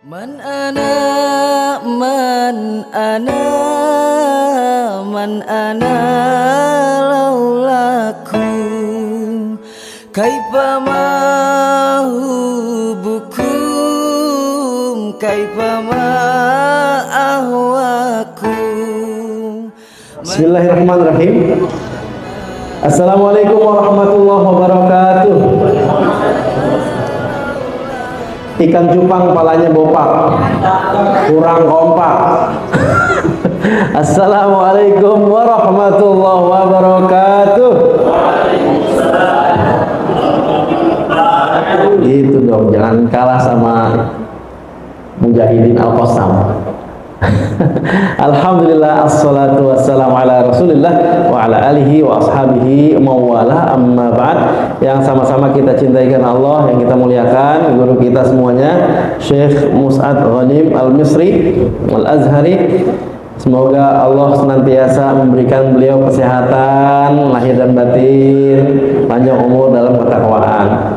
Man ana laulaku kaifa ma hubukum kaifa ma ahwakum. Bismillahirrahmanirrahim. Assalamualaikum warahmatullahi wabarakatuh. Ikan cupang palanya bopak, kurang kompak. Assalamualaikum warahmatullahi wabarakatuh. Gitu dong, jangan kalah sama Mujahidin Al-Qassam. Alhamdulillah, assalatu wassalamu ala rasulillah wa ala alihi wa ashabihi mawala amma ba'd. Yang sama-sama kita cintaikan Allah, yang kita muliakan guru kita semuanya, Syekh Mus'ad Ghanim Al-Misri Al-Azhari. Semoga Allah senantiasa memberikan beliau kesehatan lahir dan batin, panjang umur dalam ketakwaan.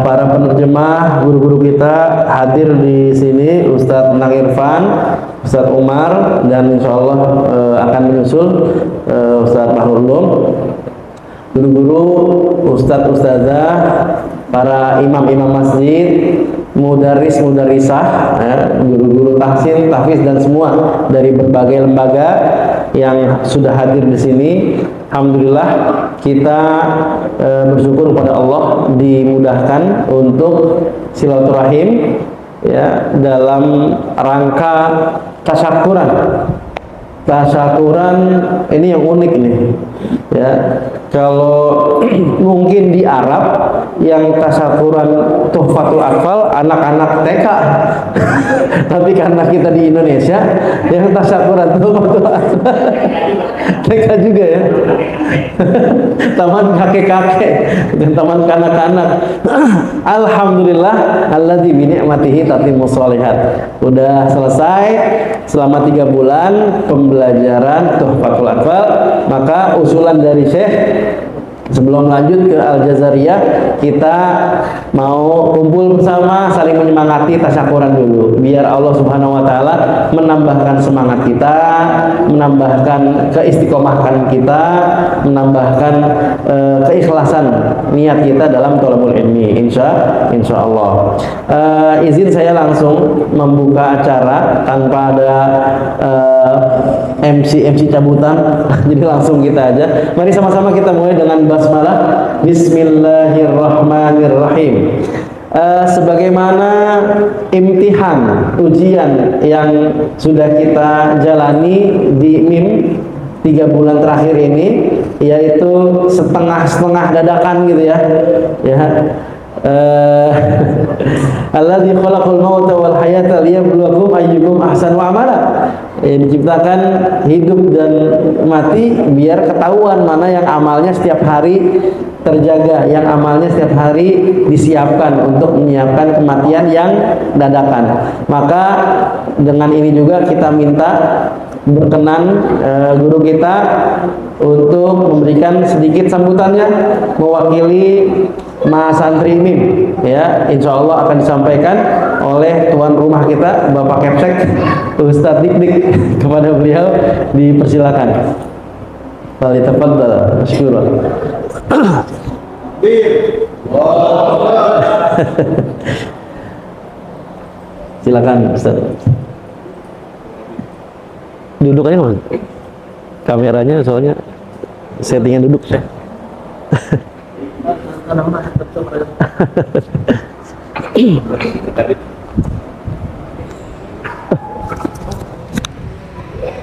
Para penerjemah, guru-guru kita hadir di sini, Ustadz Nang Irfan, Ustadz Umar, dan insya Allah akan menyusul Ustadz Mahrulum, guru-guru, Ustadz-Ustadzah, para imam-imam masjid, mudaris-mudarisah, guru-guru tahsin, tahfiz, dan semua dari berbagai lembaga yang sudah hadir di sini. Alhamdulillah, kita bersyukur kepada Allah dimudahkan untuk silaturahim ya dalam rangka tasyakuran. Tasyakuran ini yang unik nih ya. Kalau mungkin di Arab yang tasyakuran tuhfatul atfal anak-anak TK. Tapi karena kita di Indonesia yang tasyakuran tuhfatul atfal TK juga ya. Taman kakek-kakek dan taman kanak-kanak. Alhamdulillah alladzi bi ni'matihi tatimmus shalihat. Udah selesai selama 3 bulan pembelajaran tuhfatul atfal. Maka usulan dari Syekh, sebelum lanjut ke Al-Jazariyah, kita mau kumpul bersama, saling menyemangati tasyakuran dulu, biar Allah Subhanahu wa taala menambahkan semangat kita, menambahkan keistiqomahan kita, menambahkan keikhlasan niat kita dalam thalabul ilmi, insya Allah. Izin saya langsung membuka acara tanpa ada MC cabutan. Jadi langsung kita aja. Mari sama-sama kita mulai dengan basmalah. Bismillahirrahmanirrahim. Sebagaimana imtihan ujian yang sudah kita jalani di MIM 3 bulan terakhir ini, yaitu setengah-setengah dadakan gitu ya. Alladzi khalaqal mauta wal hayata liyabluwakum ayyukum ahsanu amala. Diciptakan hidup dan mati biar ketahuan mana yang amalnya setiap hari terjaga, yang amalnya setiap hari disiapkan untuk menyiapkan kematian yang dadakan. Maka dengan ini juga kita minta berkenan guru kita untuk memberikan sedikit sambutannya mewakili Mas Santri Mim ya. Insya Allah akan disampaikan oleh tuan rumah kita Bapak Kepsek Ustadz Dik. Kepada beliau dipersilakan. Falitafadhal masykuran. Silakan Ustaz. Duduk aja Mas. Kameranya soalnya settingan duduk ya.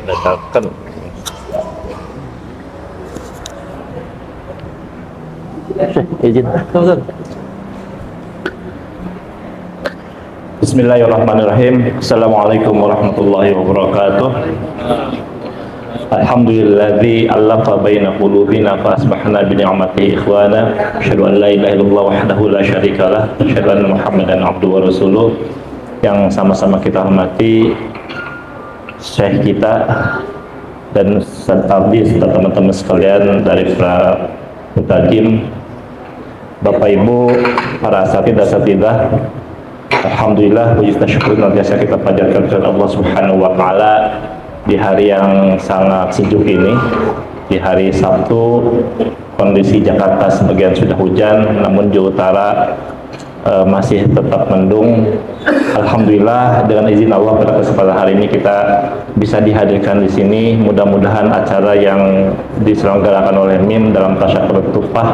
Dadakan. Izin. Bismillahirrahmanirrahim. Assalamualaikum warahmatullahi wabarakatuh. Alhamdulilladzi allafa baina qulubina fa asbahna bi ni'matihi ikhwana. Asyhadu an la ilaha illallah wahdahu la syarikalah, asyhadu anna Muhammadan abduhu wa rasuluh. Yang sama-sama kita hormati Syekh kita dan serta teman-teman sekalian dari para mutajim, Bapak Ibu, para asatidah Alhamdulillah, puji dan syukur senantiasa kita panjatkan kepada Allah Subhanahu wa taala di hari yang sangat sejuk ini, di hari Sabtu. Kondisi Jakarta sebagian sudah hujan, namun Jawa Utara masih tetap mendung. Alhamdulillah, dengan izin Allah pada kesempatan hari ini kita bisa dihadirkan di sini. Mudah-mudahan acara yang diselenggarakan oleh MIM dalam Tasyakurat Tufah,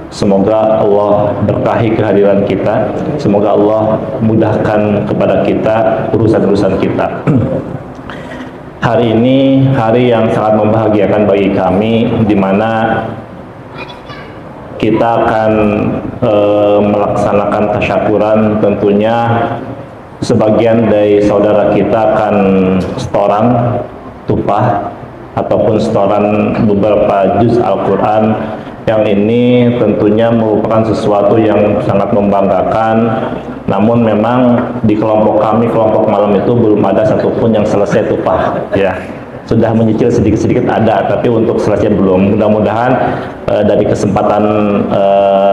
semoga Allah berkahi kehadiran kita, semoga Allah mudahkan kepada kita urusan-urusan kita. Hari ini hari yang sangat membahagiakan bagi kami, di mana kita akan melaksanakan tasyakuran. Tentunya sebagian dari saudara kita akan setoran tupah ataupun setoran beberapa juz Al-Quran, yang ini tentunya merupakan sesuatu yang sangat membanggakan. Namun memang di kelompok kami, kelompok malam itu belum ada satupun yang selesai tupah, ya. Sudah menyicil sedikit-sedikit ada, tapi untuk selesai belum. Mudah-mudahan dari kesempatan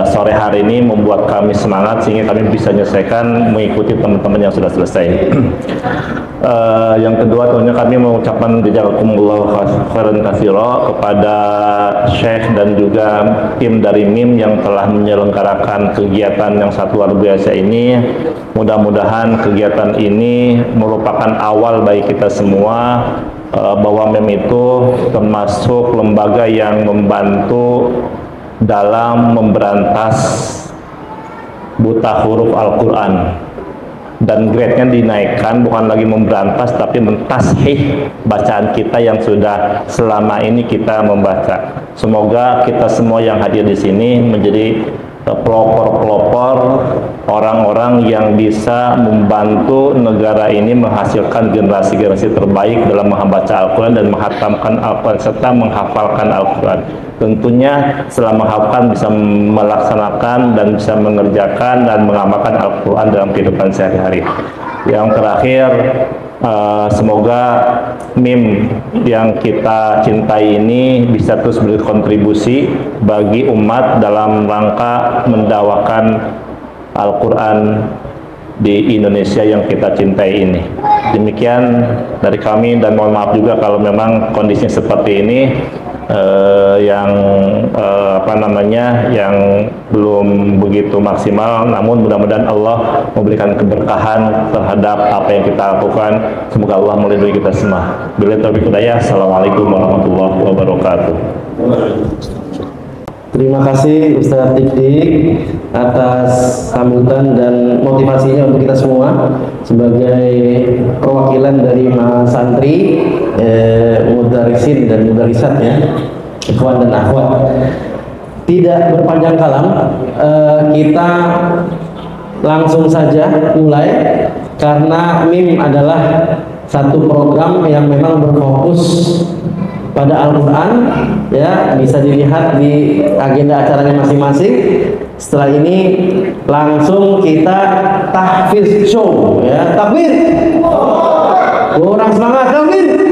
sore hari ini membuat kami semangat sehingga kami bisa menyelesaikan mengikuti teman-teman yang sudah selesai. Yang kedua, tentunya kami mengucapkan jazakumullah khairan katsira kepada Syekh dan juga tim dari MIM yang telah menyelenggarakan kegiatan yang sangat luar biasa ini. Mudah-mudahan kegiatan ini merupakan awal bagi kita semua, bahwa MIM itu termasuk lembaga yang membantu dalam memberantas buta huruf Al-Quran, dan grade-nya dinaikkan, bukan lagi memberantas tapi mentashih bacaan kita yang sudah selama ini kita membaca. Semoga kita semua yang hadir di sini menjadi pelopor-pelopor, orang-orang yang bisa membantu negara ini menghasilkan generasi-generasi terbaik dalam membaca Al-Quran dan menghatamkan Al-Quran serta menghafalkan Al-Quran. Tentunya setelah menghafalkan bisa melaksanakan dan bisa mengerjakan dan mengamalkan Al-Quran dalam kehidupan sehari-hari. Yang terakhir, semoga MIM yang kita cintai ini bisa terus berkontribusi bagi umat dalam rangka mendakwakan Al-Quran di Indonesia yang kita cintai ini. Demikian dari kami, dan mohon maaf juga kalau memang kondisinya seperti ini, yang belum begitu maksimal. Namun mudah-mudahan Allah memberikan keberkahan terhadap apa yang kita lakukan. Semoga Allah melindungi kita semua. Bila taufiq hidayah. Assalamualaikum warahmatullahi wabarakatuh. Terima kasih Ustaz Dik atas sambutan dan motivasinya untuk kita semua sebagai perwakilan dari Maha Santri, mudarisin dan mudarisat, ya, ikhwan dan akhwat. Tidak berpanjang kalam, kita langsung saja mulai, karena MIM adalah satu program yang memang berfokus pada Al-Quran, ya, bisa dilihat di agenda acaranya masing-masing. Setelah ini langsung kita tahfiz show, ya. Takbir, kurang semangat, takbir,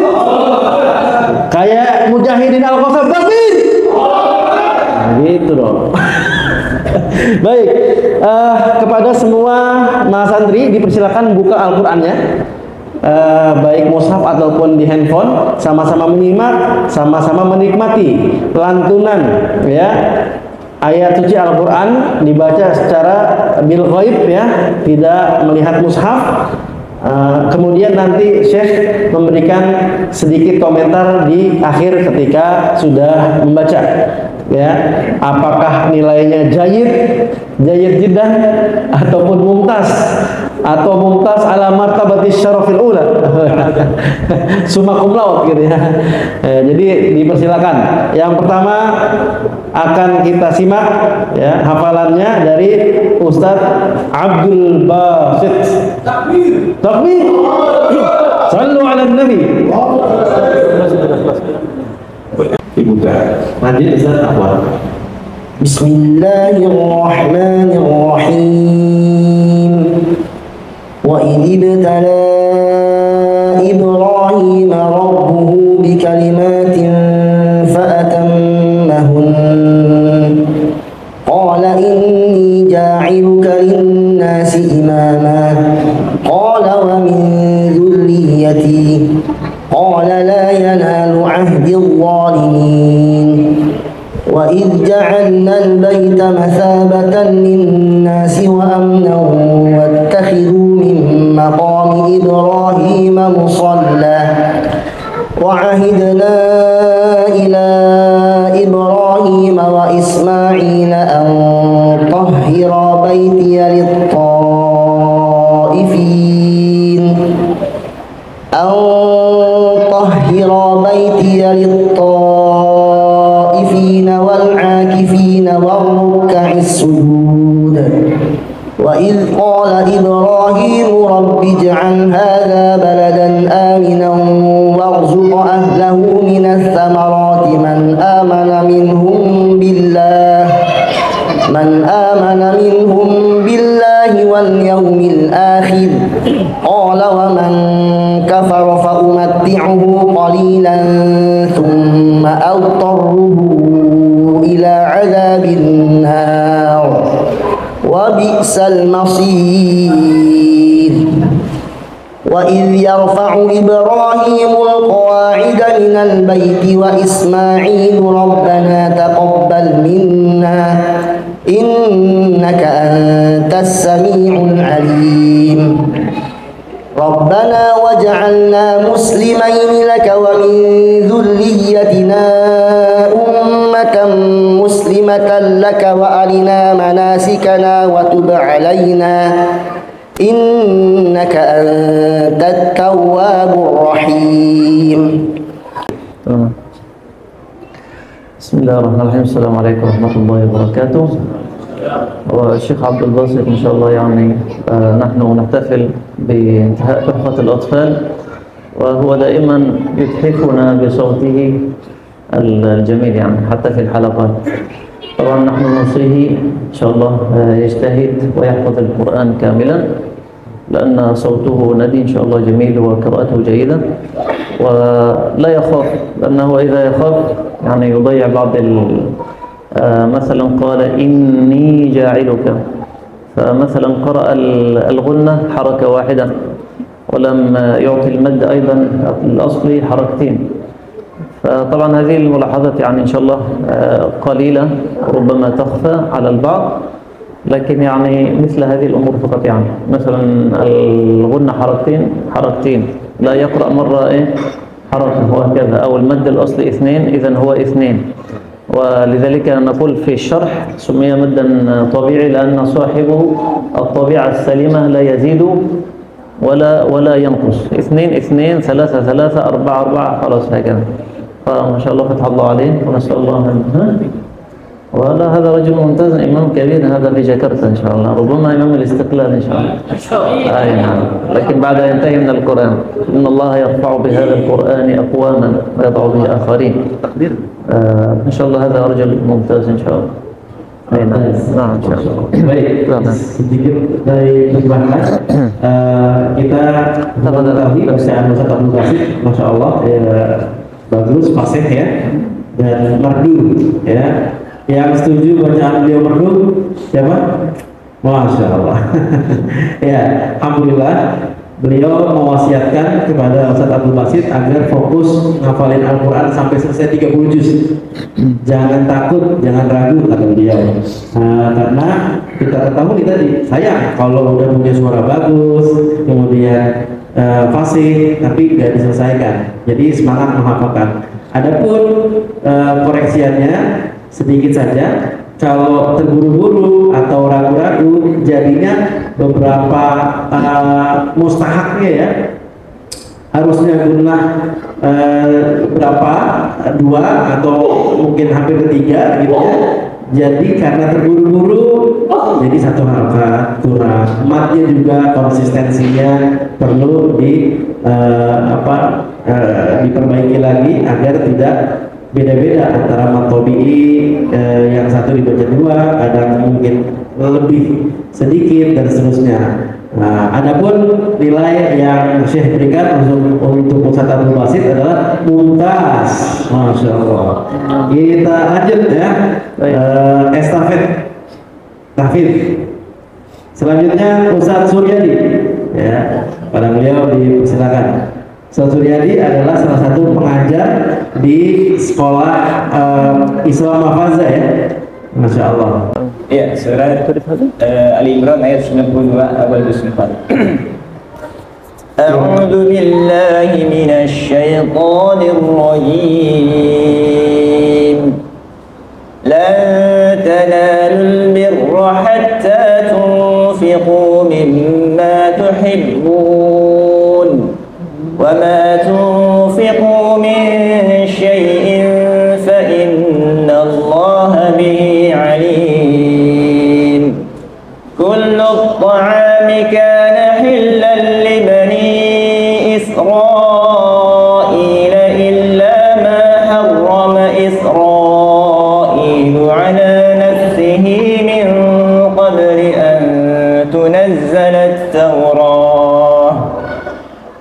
kayak Mujahidin Al-Qassam, takbir, gitu dong. Baik, kepada semua mas santri dipersilakan buka Al-Qurannya, baik mushaf ataupun di handphone, sama-sama menyimak, sama-sama menikmati lantunan, ya, ayat suci Al-Quran dibaca secara bil ghaib, ya, tidak melihat mushaf. Kemudian nanti Syekh memberikan sedikit komentar di akhir ketika sudah membaca, ya, apakah nilainya jayyid jiddan ataupun mumtaz, atau mumtaz ala martabatis syarafil ula, summa cum laude, gitu, ya. Jadi dipersilakan. Yang pertama akan kita simak, ya, hafalannya dari Ustadz Abdul Basit. Takbir, takbir, sallu ala nabi. Lanjut Ustadz Ahwal. Bismillahirrahmanirrahim. Wa idh ibtala Ibrahim rabbuhu bikalimatin fa'atammahun. Qala inni ja'iluka lin-nasi imama ومن ذريتي قال لا ينال عهد الظالمين وإذ جعلنا البيت مثابة للناس وأمنا واتخذوا من مقام إبراهيم مصلى وعهدنا إلى إبراهيم وإسماعيل أن طهر بيتي للطائفين والعاكفين والركع السجود وإذ قال إبراهيم رب اجعل هذا بلدا آمنا وارزق أهله من الثمرات من آمن منهم بالله واليوم الآخر قال ومن كفر فأمتعه قليلا ثم أضطره إلى عذاب النار وبئس المصير وإذ يرفع إبراهيم القواعد من البيت وإسماعيل ربنا تقبل منا إنك أنت السميع العليم ربنا واجعلنا مسلمين لك ومن ذريتنا أمة مسلمة لك وأرنا مناسكنا وتب علينا إنك أنت التواب الرحيم. بسم الله الرحمن الرحيم. السلام عليكم ورحمة الله وبركاته. والشيخ عبد الباسط إن شاء الله يعني نحن نحتفل بانتهاء تحفة الأطفال، وهو دائما يتحفنا بصوته الجميل يعني حتى في الحلقات. طبعا نحن نوصيه إن شاء الله يجتهد ويحفظ القرآن كاملا، لأن صوته ندي إن شاء الله جميل وقراءته جيدة، ولا يخاف، لأنه إذا يخاف يعني يضيع بعض مثلا قال إني جاعلك، فمثلا قرأ الغنة حركة واحدة ولم يعطي المد أيضا الأصلي حركتين. فطبعا هذه الملاحظات يعني إن شاء الله قليلة ربما تخفى على البعض، لكن يعني مثل هذه الأمور فقط، يعني مثلا الغنة حركتين لا يقرأ مرة حركة وهكذا، أو المد الأصلي 2، إذن هو 2. ولذلك نقول في الشرح سمي مدا طبيعي لأن صاحبه الطبيعة السليمة لا يزيد ولا ينقص. 2 2 3 3 4 4 خلاص هكذا. فما شاء الله فتح الله عليه ونسأل الله أن ولا هذا رجل ممتاز، إمام كبير هذا في جاكرتا إن شاء الله، ربما إمام الاستقلال إن شاء الله. أي نعم، لكن بعد ينتهي من القرآن إن الله يرفع بهذا القرآن أقواما ويضع به آخرين. إن شاء الله هذا رجل ممتاز إن شاء الله. أي نعم إن شاء الله. Baik, sedikit dari perkembangan kita mengetahui kebiasaan Ustaz Abdul Basit, Masya Allah bagus, fasih ya, dan merdu ya. Yang setuju bacaan beliau merdu siapa? Masya Allah. Ya, alhamdulillah beliau mewasiatkan kepada Ustaz Abdul Basit agar fokus ngafalin Al-Quran sampai selesai 30 juz. Jangan takut, jangan ragu kata beliau. Karena kita ketahui tadi, sayang kalau udah punya suara bagus, kemudian fasih, tapi nggak diselesaikan. Jadi semangat menghafalkan. Adapun koreksiannya sedikit saja. Kalau terburu-buru atau ragu-ragu, jadinya beberapa mustahaknya ya, harusnya gunnah berapa, 2 atau mungkin hampir 3 gitu ya. Jadi karena terburu-buru jadi 1 harakat kurang. Matnya juga konsistensinya perlu diperbaiki lagi agar tidak beda-beda antara mat tabi'i, yang satu dibaca 2, kadang mungkin lebih sedikit dan seterusnya. Adapun nilai yang Syekh berikan untuk Ustaz Abdul Basit adalah mumtaz. Masya Allah. Kita lanjut ya, estafet tahfidz. Selanjutnya Ustaz Suryadi. ya. Pada beliau dipersilakan. Ustaz Suryadi adalah salah satu pengajar di sekolah Islam Mahfazah ya. Masya Allah. Ya, surat Ali Imran ayat 92 awal juz 4. أعوذ بالله من الشيطان الرجيم لن تنالوا البر حتى تنفقوا مما تحبون وما تنفقوا من شيء فإن الله به عليم كل الطعام كان حلا لبني إسرائيل إلا ما حرم إسرائيل على نفسه من قبل أن تنزل التوراة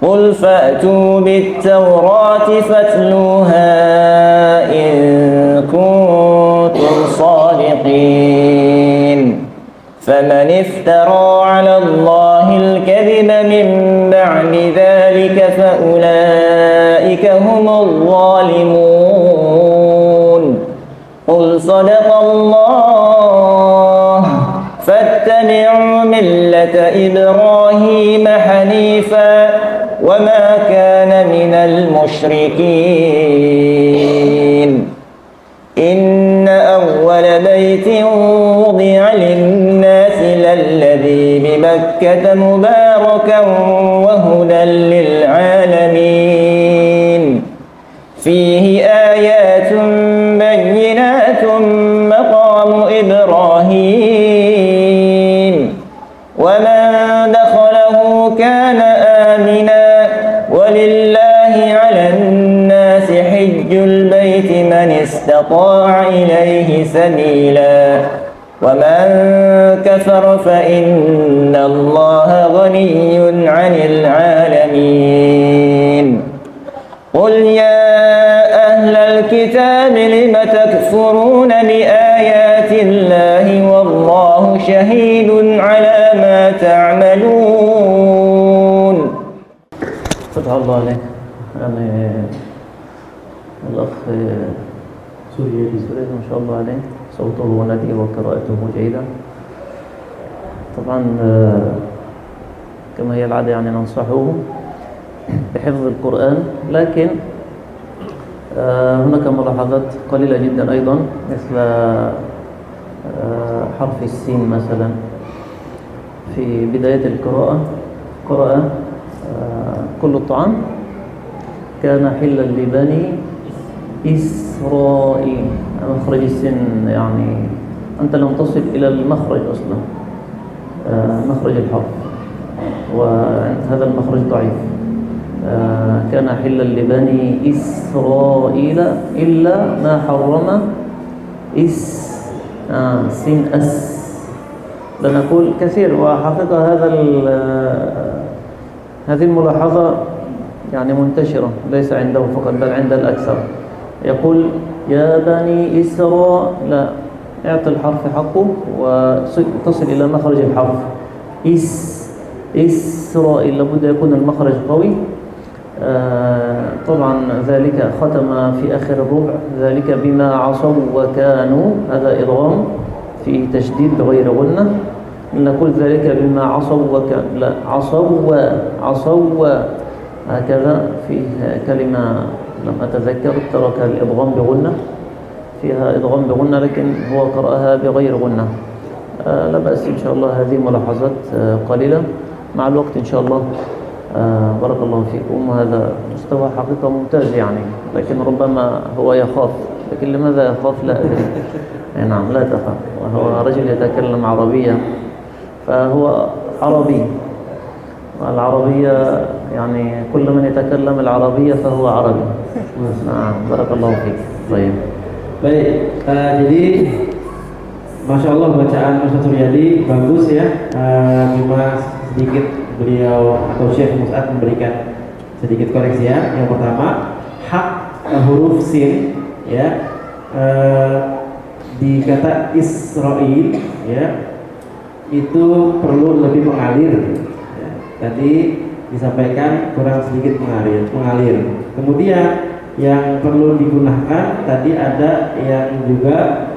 قل فأتوا بالتوراة فاتلوها إن كنتم صادقين فمن افترى على الله الكذب من بعد ذلك فأولئك هم الظالمون قل صدق الله فاتبعوا ملة إبراهيم حنيفا وما كان من المشركين إن أول بيت وضع للناس للذي بمكة مباركا وهدى للعالمين فيه آيات بينات مقام إبراهيم ومن دخله كان آمنا ولله على الناس حج البيت من استطاع إليه سبيلا ومن كفر فإن الله غني عن العالمين قل يا أهل الكتاب لم تكفرون بآيات الله والله شهيد على ما تعملون. فتح الله عليك. يعني الأخ سوريا ما شاء الله عليه صوته ندي وقراءته جيدة. طبعا كما هي العادة يعني ننصحه بحفظ القرآن، لكن هناك ملاحظات قليلة جدا أيضا مثل حرف السين مثلا في بداية القراءة قرأ كل الطعام كان حلا لبني إسرائيل. مخرج السين يعني أنت لم تصل إلى المخرج أصلا، مخرج الحرف، وهذا المخرج ضعيف. كان حلا لبني إسرائيل إلا ما حرم سين أس. لنقول كثير، وحقيقة هذه الملاحظة يعني منتشرة ليس عنده فقط بل عند الأكثر. يقول يا بني إسراء، لا، اعطي الحرف حقه وتصل إلى مخرج الحرف. إسرائيل لابد يكون المخرج قوي. طبعا ذلك ختم في آخر الربع ذلك بما عصوا وكانوا، هذا إضغام في تشديد بغير غنة. نقول ذلك بما عصوا وكان، لا، عصوا هكذا. فيه كلمة لم أتذكر ترك الإضغام بغنة، فيها إضغام بغنة لكن هو قرأها بغير غنة. لا بأس إن شاء الله. هذه ملاحظات قليلة مع الوقت إن شاء الله. بارك الله فيكم. وهذا مستوى حقيقة ممتاز يعني، لكن ربما هو يخاف. لكن لماذا يخاف لا أدري. نعم، لا تخاف. وهو رجل يتكلم عربية، فهو عربي، والعربية يعني كل من يتكلم العربية فهو عربي. نعم، بارك الله فيك. طيب. Baik, jadi Masya Allah bacaan Ustaz Suryadi bagus ya. Cuma sedikit beliau atau Syekh Mus'ad memberikan sedikit koreksi ya. Yang pertama, hak huruf sin ya, di kata Israel ya, itu perlu lebih mengalir ya. Tadi disampaikan kurang sedikit mengalir. Kemudian yang perlu digunakan tadi ada yang juga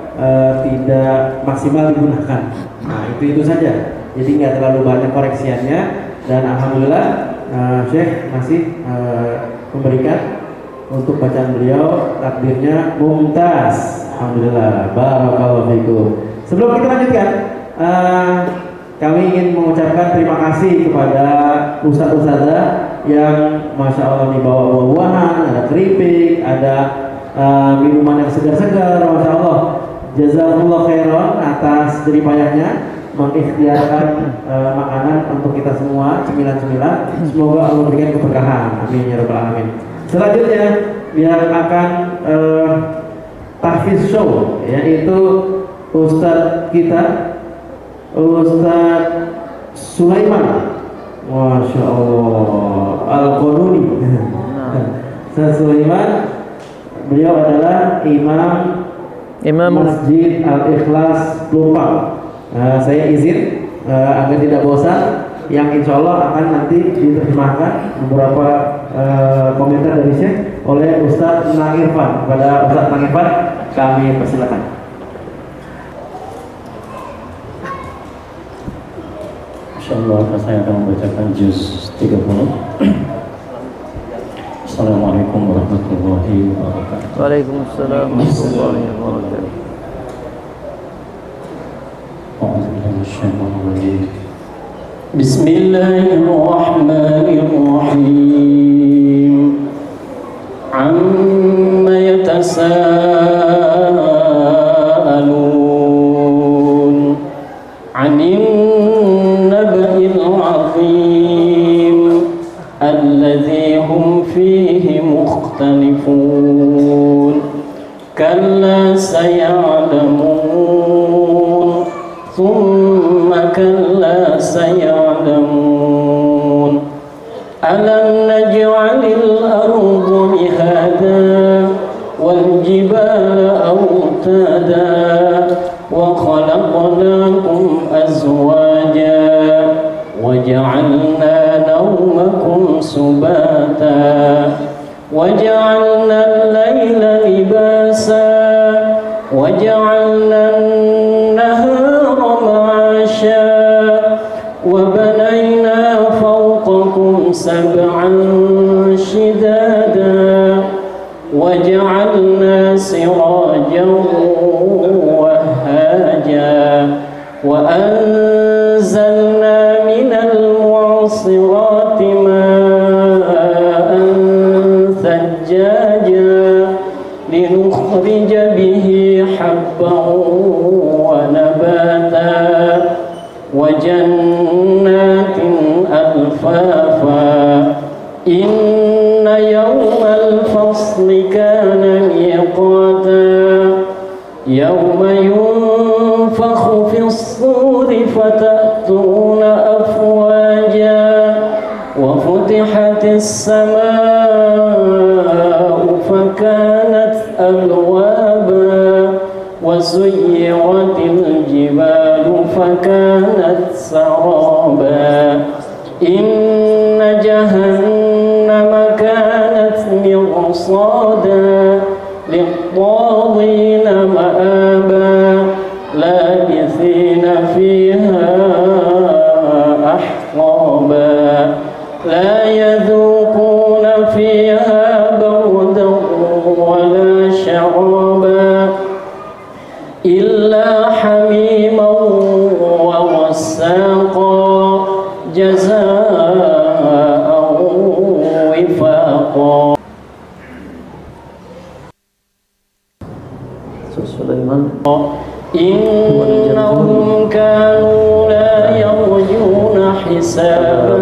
tidak maksimal digunakan. Nah itu saja. Jadi nggak terlalu banyak koreksiannya, dan alhamdulillah Syekh masih memberikan untuk bacaan beliau takdirnya mumtaz. Alhamdulillah, barakallahu fikum. Sebelum kita lanjutkan, kami ingin mengucapkan terima kasih kepada ustadz-ustadzah yang masya Allah dibawa buah-buahan, ada keripik, ada minuman yang segar-segar, masya Allah. Jazakumullah khairan atas jeripayahnya mengikhtiarkan makanan untuk kita semua, cemilan-cemilan. Semoga Allah berikan keberkahan. Amin ya rabbal alamin. Selanjutnya yang akan tahfiz show, yaitu ustadz kita, Ustadz Sulaiman, masya Allah, Al-Qanuni. Ustadz Sulaiman, beliau adalah imam Masjid Al-Ikhlas Pelumpang. Saya izin agar tidak bosan, yang insya Allah akan nanti diterjemahkan beberapa komentar dari Syekh oleh Ustadz Nang Irfan. Kepada Ustadz Nang Irfan kami persilakan. Insyaallah saya akan membacakan juz 30. Assalamualaikum warahmatullahi wabarakatuh. Waalaikumsalam warahmatullahi wabarakatuh. Bismillahirrahmanirrahim. Amma yatasaalun 'anil naba'il 'azim alladzi hum fihi mukhtalifun. Kalla saya'lamun, thumma kalla saya'lamun. Alam naj'alil arda mihada wal jibala awtada wa khalaqnakum azwaja wa ja'alna nawmakum subata wa ja'alna al-layla libasa wa ja'alna an-nahara ma'asha wa banayna fawqakum sab'an shidada wa ja'alna sirajan wahhaja wa anzalna minal mu'asirati ma'an thajjaja linukhrija bihi habban wa nabata wa jannatin alfafa. Inna yawmal fasli kana miqata yawma yunfakhu fis suri fatatuna afwaja wa futihatis samaa'u fakanat abwaba wa suyyiratil jibalu fakanat saraba. Inna jahannama kanat mirsada lit-taghina ma'aba labithina fiha ahqaba la yadhuquna fiha bardan wala sharaba illa hamiman wa wassaqa jazaa'an wifaqa. Sulaiman, innahum kanu la yarjuna hisaba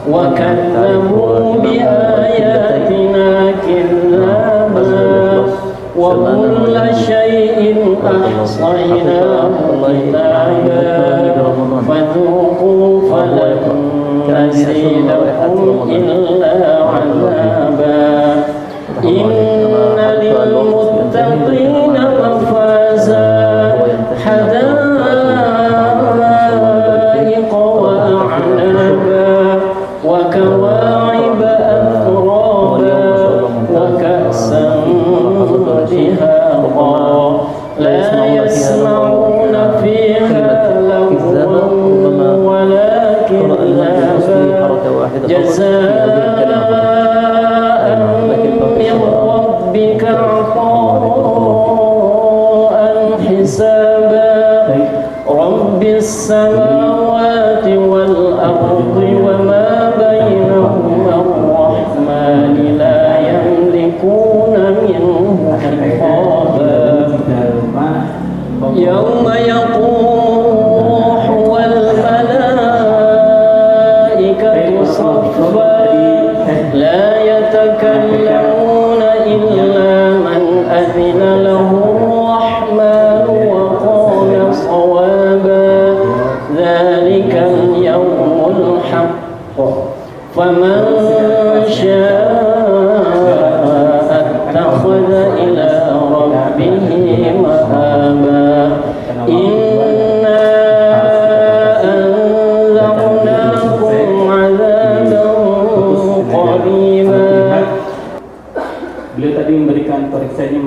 wa kadzabu bi ayatina kadzaba wa kulla shay'in ahsaynahu kitaba fadhuqu falan nazidakum illa 'adaba. Inna lil muttaqina mafaza hadaiqa wa a'naba وكواعب أترابا وكأسا دهاقا لا يسمعون فيها لغوا ولا كذابا جزاء من ربك عطاء حسابا رب السماوات والأرض وما بينهما الرحمن لا يملكون منه خطابا يوم يقوم الروح والملائكة صفا لا يتكلمون إلا من أذن له الرحمن وقال صوابا ذلك اليوم الحق فمن شاء اتخذ إلى ربه مآبا إنا أنذرناكم عذابا قريبا. Beliau tadi memberikan koreksinya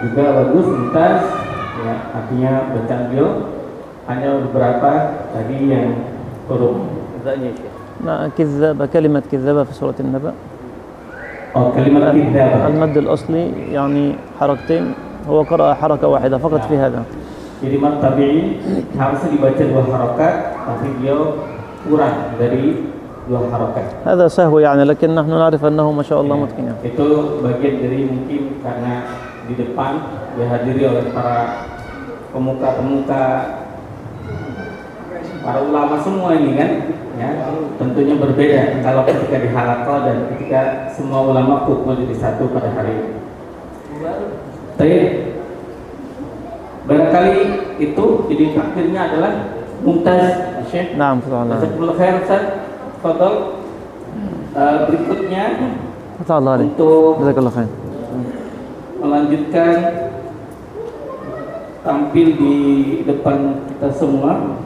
juga bagus, tuntas, ya, artinya bercanggil. Hanya beberapa tadi yang huruf. مع كذابة كلمة كذابة في سورة النبأ كلمة كذابة المد الأصلي يعني حركتين هو قرأ حركة واحدة فقط في هذا. Jadi mad tabi'i harusnya dibaca 2 harokat, tapi beliau kurang dari 2 harokat. هذا سهو يعني لكن نحن نعرف أنه ما شاء الله متقن. Itu bagian dari mungkin karena di depan dihadiri oleh para pemuka-pemuka, para ulama semua ini kan, ya tentunya berbeda kalau ketika di halaqah dan ketika semua ulama kumpul jadi satu pada hari ini. Tapi barangkali itu jadi takdirnya adalah mumtaz, Syekh. نعم فتح الله عليك. Jazakumullah khair Ustaz. Fadhal. Berikutnya فتح الله عليك. untuk جزاك الله خير. melanjutkan tampil di depan kita semua,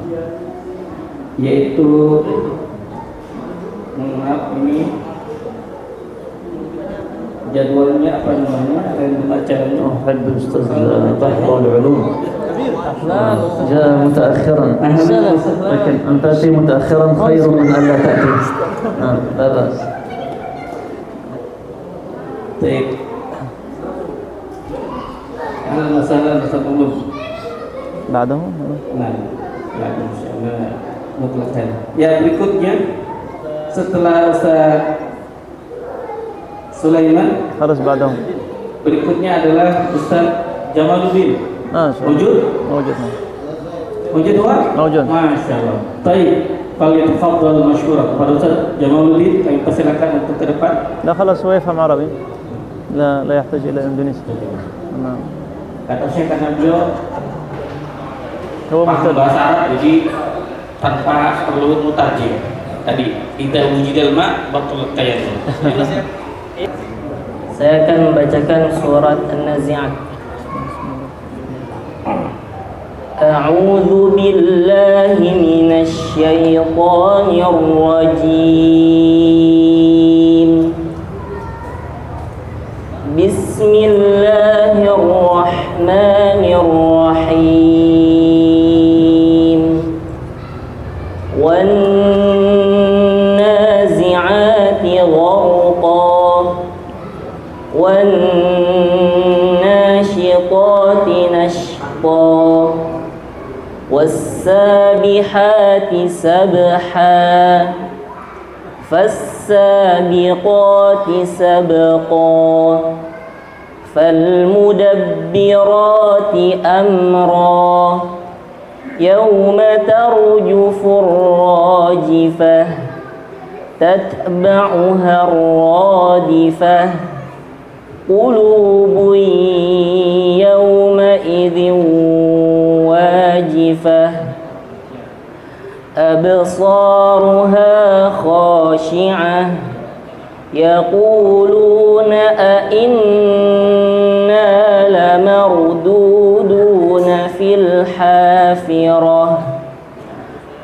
yaitu ini jadwalnya apa namanya dan pembacanya. أحب الأستاذ طه العلوم جاء متأخرا لكن أن تأتي متأخرا خير من أن لا تأتي. لا بأس. Baik. Ahlan wa sahlan Ustaz. بعده Nah, lagi insyaallah mutlaqan. Ya, berikutnya setelah Ustaz Sulaiman, خلاص بعده. berikutnya adalah Ustaz Jamaluddin. Wujud? موجود. Wujud dua? موجود. Masyaallah. Baik, falyatafaddal masyhura. Kepada Ustaz Jamaluddin kami persilakan untuk ke depan. لا خلاص هو يفهم عربي. لا يحتاج إلى إندونيسي. نعم. Kata Syekh karena beliau هو paham مختلف. bahasa Arab, jadi tanpa perlu mutarjim. Tadi idza wujidal ma batul tayammum. Saya akan membacakan surat An-Nazi'at. A'udzu billahi minasy syaithanir rajim. Bismillahirrahmanirrahim. Wan-nazi'ati gharqa wan-nashitati nashta was-sabihati sabha fas-sabiqati sabqa fal-mudabbirati amra yawma tarjufur rajifah tatba'uha ar-radifah qulubun yawma'idhin wajifah absaruha khashi'ah yaquluna a'inna lamarduduna fil hafirah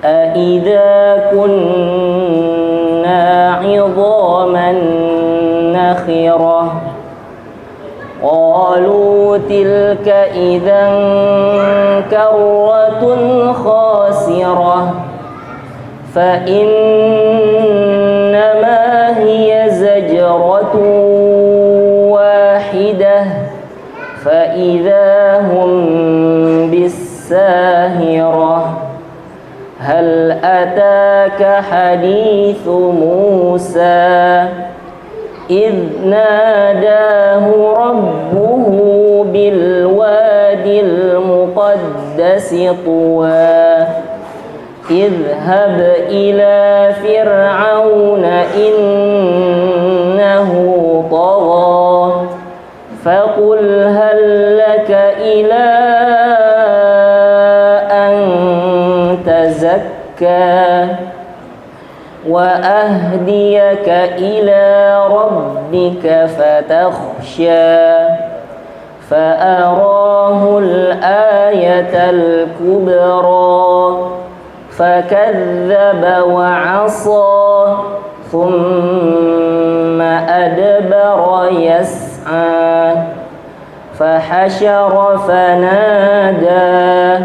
a'idha kunna 'idhaman كراما نخرة قالوا تلك إذا كرة خاسرة فإنما هي زجرة واحدة فإذا هم بالساهرة هل أتاك حديث موسى إذ ناداه ربه بالوادي المقدس طوى اذهب إلى فرعون إنه طغى فقل هل لك إلى أن تزكى وأهديك إلى ربك فتخشى فأراه الآية الكبرى فكذب وعصى ثم أدبر يسعى فحشر فنادى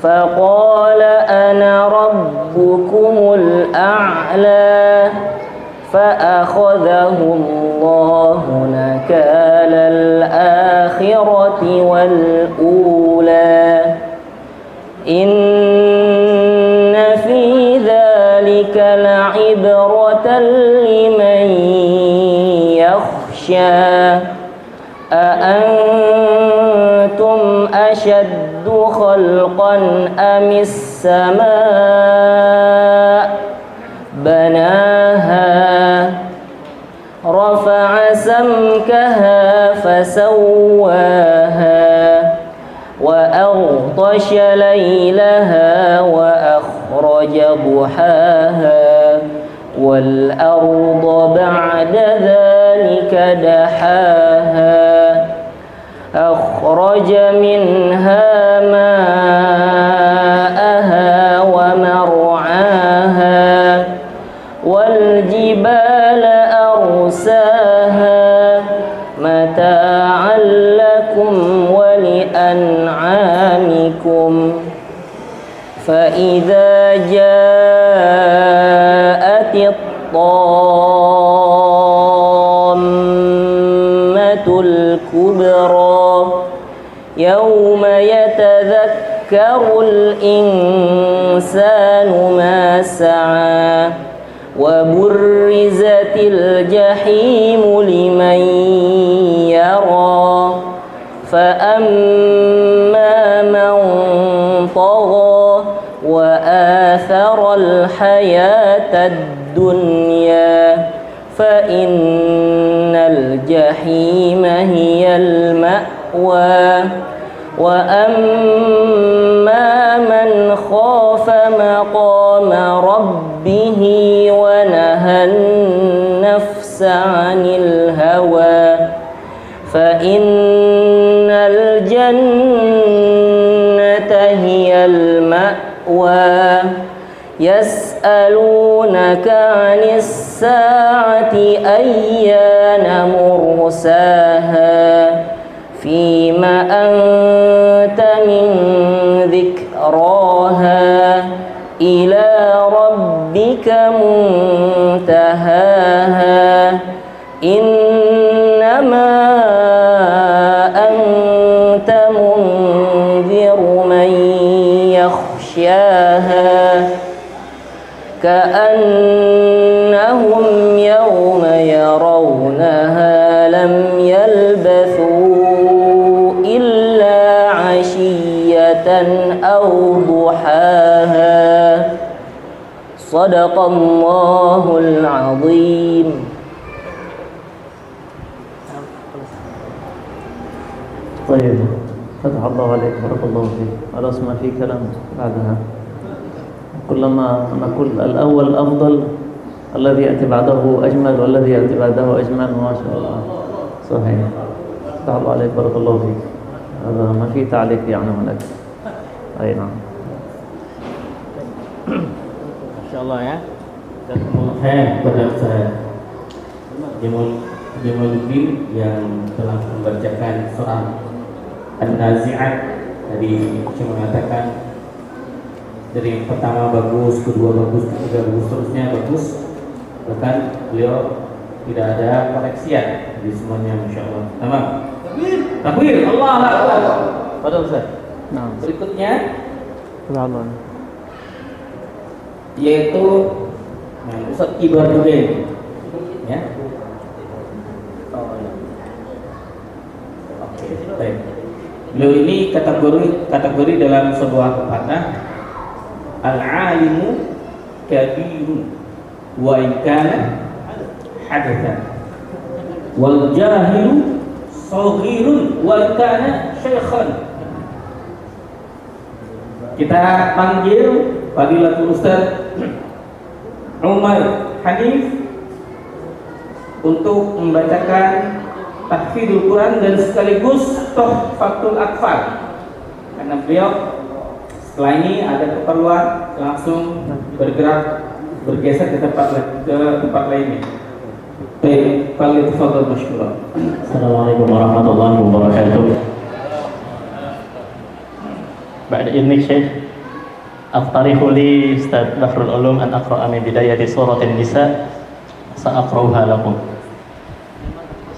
فقال أنا ربكم الأعلى فأخذه الله نكال الآخرة والأولى إن في ذلك لعبرة لمن يخشى أأنتم أشد خلقا أم السماء بناها رفع سمكها فسواها وأغطش ليلها وأخرج ضحاها والأرض بعد ذلك دحاها أخرج منها ماءها ومرعاها والجبال أرساها متاعا لكم ولأنعامكم فإذا جاءت الطامة الكبرى يوم يتذكر الإنسان ما سعى وبرزت الجحيم لمن يرى فأما من طغى وآثر الحياة الدنيا فإن الجحيم هي المأوى وأما من خاف مقام ربه ونهى النفس عن الهوى فإن الجنة هي المأوى يسألونك عن الساعة أيان مرساها فيم أنت من ذكراها إلى ربك منتهاها إنما أنت منذر من يخشاها كأنهم يوم يرونها لم يلبثوا إلا عشية أو ضحاها صدق الله العظيم. طيب فتح الله عليك بارك الله فيك. على اسمع في كلام بعدها كلما نقول الأول أفضل الذي يأتي بعده أجمل والذي يأتي بعده أجمل ما شاء الله صحيح. فتح الله عليك بارك الله فيك. هذا ما في تعليق يعني هناك. أي نعم. Masya Allah ya. Jazakumullah khair kepada saya. Jamaluddin yang telah membacakan surah An-Nazi'at. Tadi saya mengatakan dari yang pertama bagus, kedua bagus, ketiga bagus, seterusnya bagus. Bahkan beliau tidak ada koreksian di semuanya, Masya Allah. Tamam. Takbir, Allah Akbar. Pada Ustaz. Nah, Berikutnya subhanallah. yaitu Ustaz Kibar juga ini. Ya. Oke, baik. Beliau ini kategori dalam sebuah pepatah, al-alimu kabirun wa in kana hadatsan wal jahilu saghirun wa in kana syaikhan. Kita panggil Fadilatul Ustaz Umar Hanif untuk membacakan tahfidzul Quran dan sekaligus Tuhfatul Atfal, karena beliau setelah ini ada keperluan langsung bergeser ke tempat lainnya. Baik, fadhil masykuran. Assalamualaikum warahmatullahi wabarakatuh. بعد إذنك شيخ أقترح لي أستاذ بحر العلوم أن أقرأ من بداية سورة النساء. سأقرأها لكم.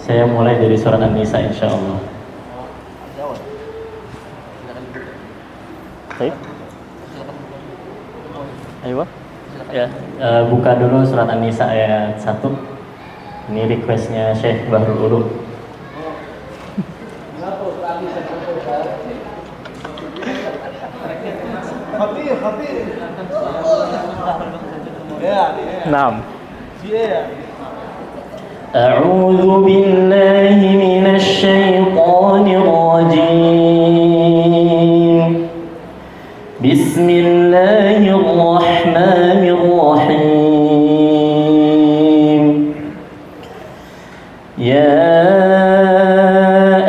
Saya mulai dari surat An-Nisa insyaallah. Baik. Ayo. Ya, buka dulu surat An-Nisa ayat 1. Ini requestnya Syekh Bahrul Ulum. Naam. أعوذ بالله من الشيطان الرجيم. بسم الله الرحمن الرحيم. يا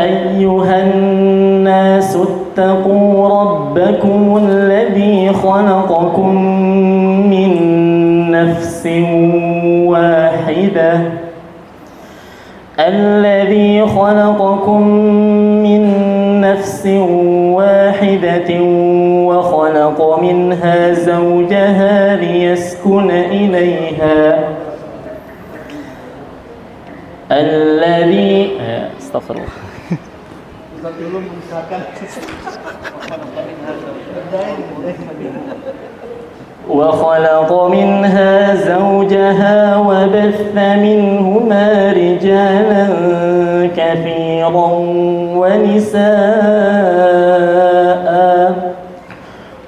أيها الناس اتقوا ربكم الذي خلقكم من نفس واحدة وخلق منها زوجها ليسكن إليها استغفر الله. وخلق منها زوجها وبث منهما رجالا كثيرا ونساء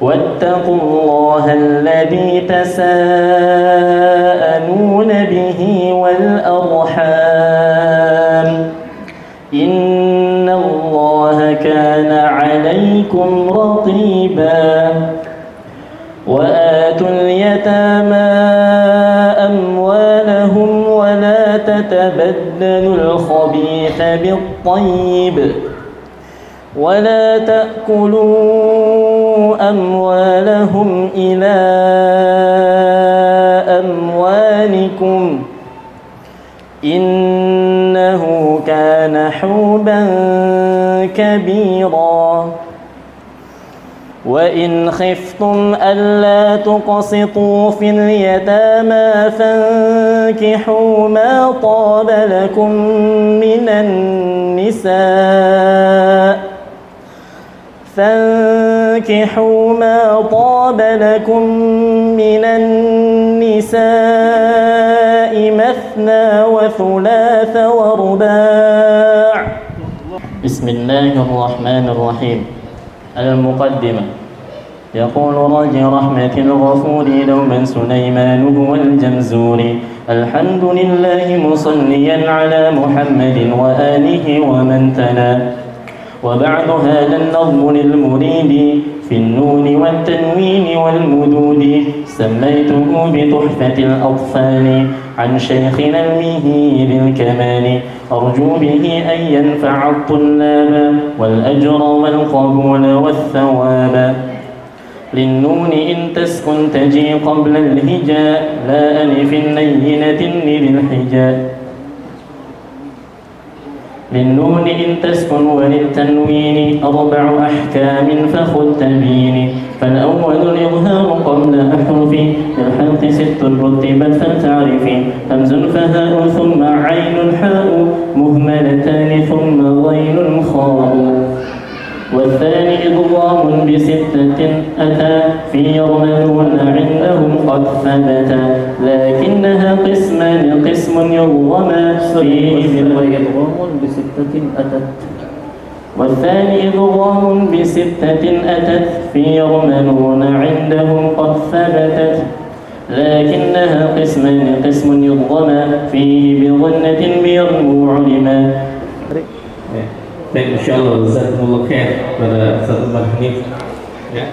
واتقوا الله الذي تساءلون به والأرحام إن الله كان عليكم رقيبا. وآتوا اليتامى أموالهم ولا تتبدلوا الخبيث بالطيب ولا تأكلوا أموالهم إلى أموالكم إنه كان حوبا كبيرا. وإن خفتم ألا تقسطوا في اليتامى فانكحوا ما طاب لكم من النساء مثنى وثلاث ورباع. بسم الله الرحمن الرحيم. المقدمة. يقول راجي رحمة الغفور دوما سليمان هو الجمزوري. الحمد لله مصليا على محمد وآله ومن تلا. وبعد هذا النظم للمريد في النون والتنوين والمدود سميته بتحفة الأطفال عن شيخنا المهير الكمال. أرجو به أن ينفع الطلاب والأجر والقبول والثواب. للنون إن تسكن تجي قبل الهجاء لا ألف لينة للحجاء. للنون إن تسكن وللتنوين أربع أحكام فخذ تبيني فالأول الإظهار قبل أحرف للحلق ست رتبت فلتعرفي همز فهاء ثم عين حاء مهملتان ثم غين خاء والثاني إضغام بستة أتى في يرملون عندهم قد ثبتا لكنها قسمان قسم يضغما فيه إضغام بستة أتت والثاني إضغام بستة أتت في يرملون عندهم قد ثبتت لكنها قسمان قسم يضغما فيه بظنة بيرمو علما. Baik, insyaallah jazakumullah khair kepada Ustaz Umar Hanif. Ya.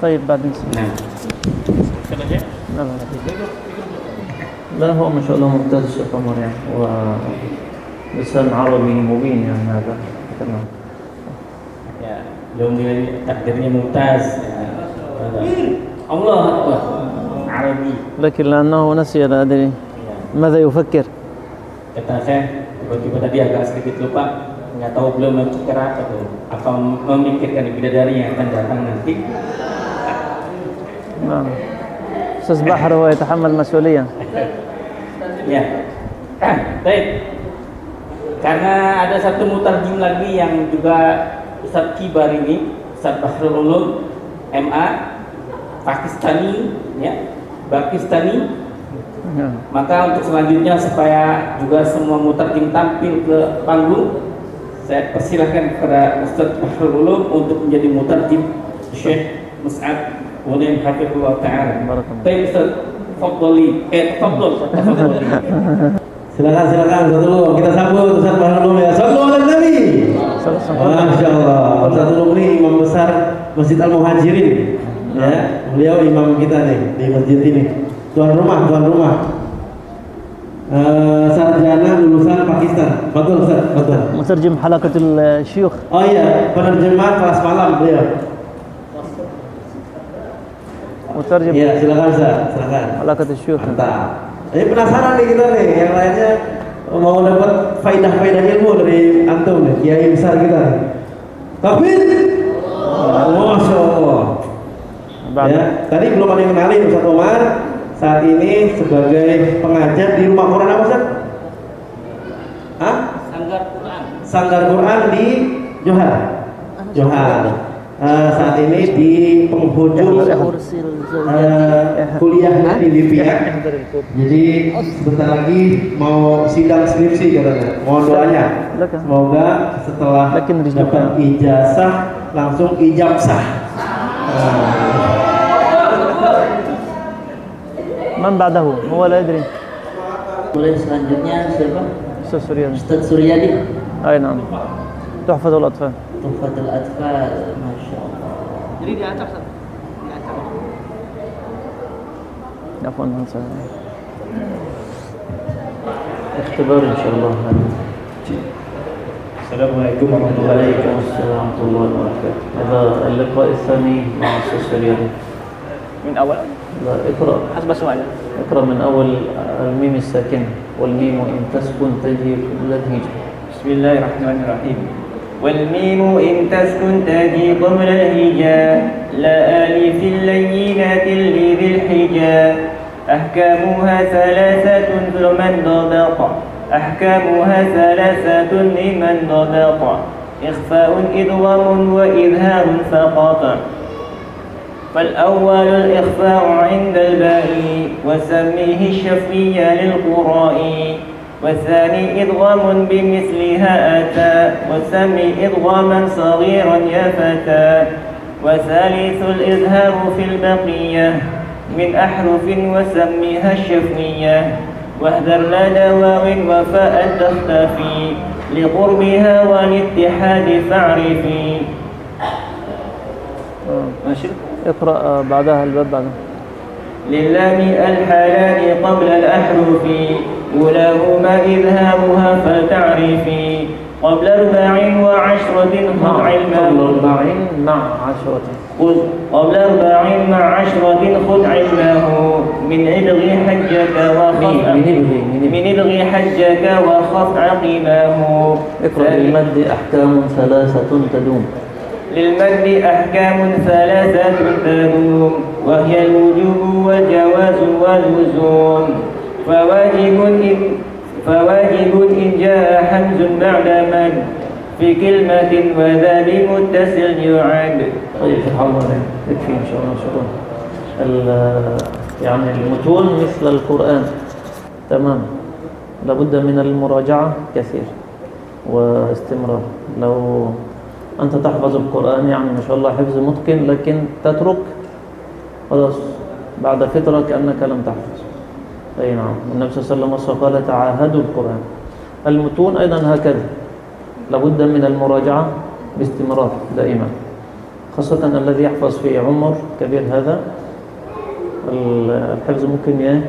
طيب بعدين Nah. لا هو ما شاء الله ممتاز الشيخ عمر يعني ولسان عربي مبين يعني هذا تمام. Ya, belum nilai takdirnya mumtaz. Allah Akbar. Arabi. لكن لأنه نسي لا أدري ماذا يفكر. Kata saya tiba-tiba tadi agak sedikit lupa, nggak tahu belum mencekera atau apa memikirkan bidadari yang akan datang nanti. نعم. أستاذ بحر هو يتحمل مسؤولية. Ya, baik. Karena ada satu mutarjim lagi yang juga Ustaz Kibar ini, Ustaz Bahrul Ulum, MA, Pakistani, ya, Pakistani. Maka untuk selanjutnya supaya juga semua mutarjim tampil ke panggung, saya persilahkan kepada Ustaz Bahrul Ulum untuk menjadi mutarjim Syekh Mus'ab Ulim Hafizullah Ta'ala. Baik Ustaz, tafadhali. Tafadhali. Silakan Ustaz Ulum, kita sambut Ustaz Bahrul Ulum ya. Sallu ala Nabi. Masyaallah. Ustaz Ulum ini imam besar Masjid Al-Muhajirin. Ya, beliau imam kita nih di masjid ini. Tuan rumah. Sarjana lulusan Pakistan. Betul Ustaz, betul. مترجم حلقة الشيوخ. Oh iya, penerjemah kelas malam beliau. مترجم. Iya, silakan Ustaz, silakan. حلقة الشيوخ. Mantap. Ini penasaran nih kita nih, yang lainnya mau dapat faidah-faidah ilmu dari antum nih, kiai besar kita nih. Takbir. Masya Allah. Ya, tadi belum ada yang kenalin Ustaz Omar. Saat ini sebagai pengajar di rumah Quran apa Ustaz? Hah? Sanggar Quran di Johar. Saat ini di penghujung kuliahnya di Libya. Jadi sebentar lagi mau sidang skripsi katanya. Mohon doanya. Semoga setelah dapat ijazah langsung ijabsah. من بعده هو لا يدري. Mulai selanjutnya siapa? أستاذ سورياني. Ustaz Suryadi. أي نعم. تحفة الأطفال. Tuhfatul Atfal, Masya Allah. Jadi di atas, عفوا اختبار إن شاء الله. Assalamualaikum warahmatullahi wabarakatuh. هذا اللقاء الثاني مع أستاذ سورياني. من أول لا اقرأ حسب السؤال. اقرأ من أول الميم الساكن والميم إن تسكن تجي الهجاء. بسم الله الرحمن الرحيم. والميم إن تسكن تجي قبل الهجاء لا ألف اللينات لذي الحجاء أحكامها ثلاثة لمن ضبط أحكامها ثلاثة لمن ضبط إخفاء إدغام وإظهار فقط فالأول الإخفاء عند الباء وسميه الشفية للقراء والثاني إدغام بمثلها أتى وسمي إدغاما صغيرا يا فتى وثالث الإظهار في البقية من أحرف وسميها الشفية واحذر لدى واو وفاء تختفي لقربها والاتحاد فاعرفي. ماشي. اقرأ بعدها الباب بعدها. للام الحالان قبل الأحرف أولاهما إذهابها فتعرفي قبل 24 عشرة خذ علمه مع عشرة قبل 40 مع عشرة خذ علمه من إلغي حجك وخف من إلغي حجك وخف عقباه. اقرأ للمد أحكام ثلاثة تدوم. للمد أحكام ثلاثة تدوم وهي الوجوب والجواز واللزوم. فواجب إن جاء حمز بعد من في كلمة وذا بمتصل يعد. طيب يكفي إن شاء الله. شكرا. يعني المتون مثل القرآن تمام، لابد من المراجعة كثير واستمرار. لو أنت تحفظ القرآن يعني ما شاء الله حفظ متقن، لكن تترك خلاص بعد فترة كأنك لم تحفظ. أي نعم، النبي صلى الله عليه وسلم قال تعاهدوا القرآن. المتون أيضا هكذا، لابد من المراجعة باستمرار دائما، خاصة الذي يحفظ في عمر كبير هذا الحفظ ممكن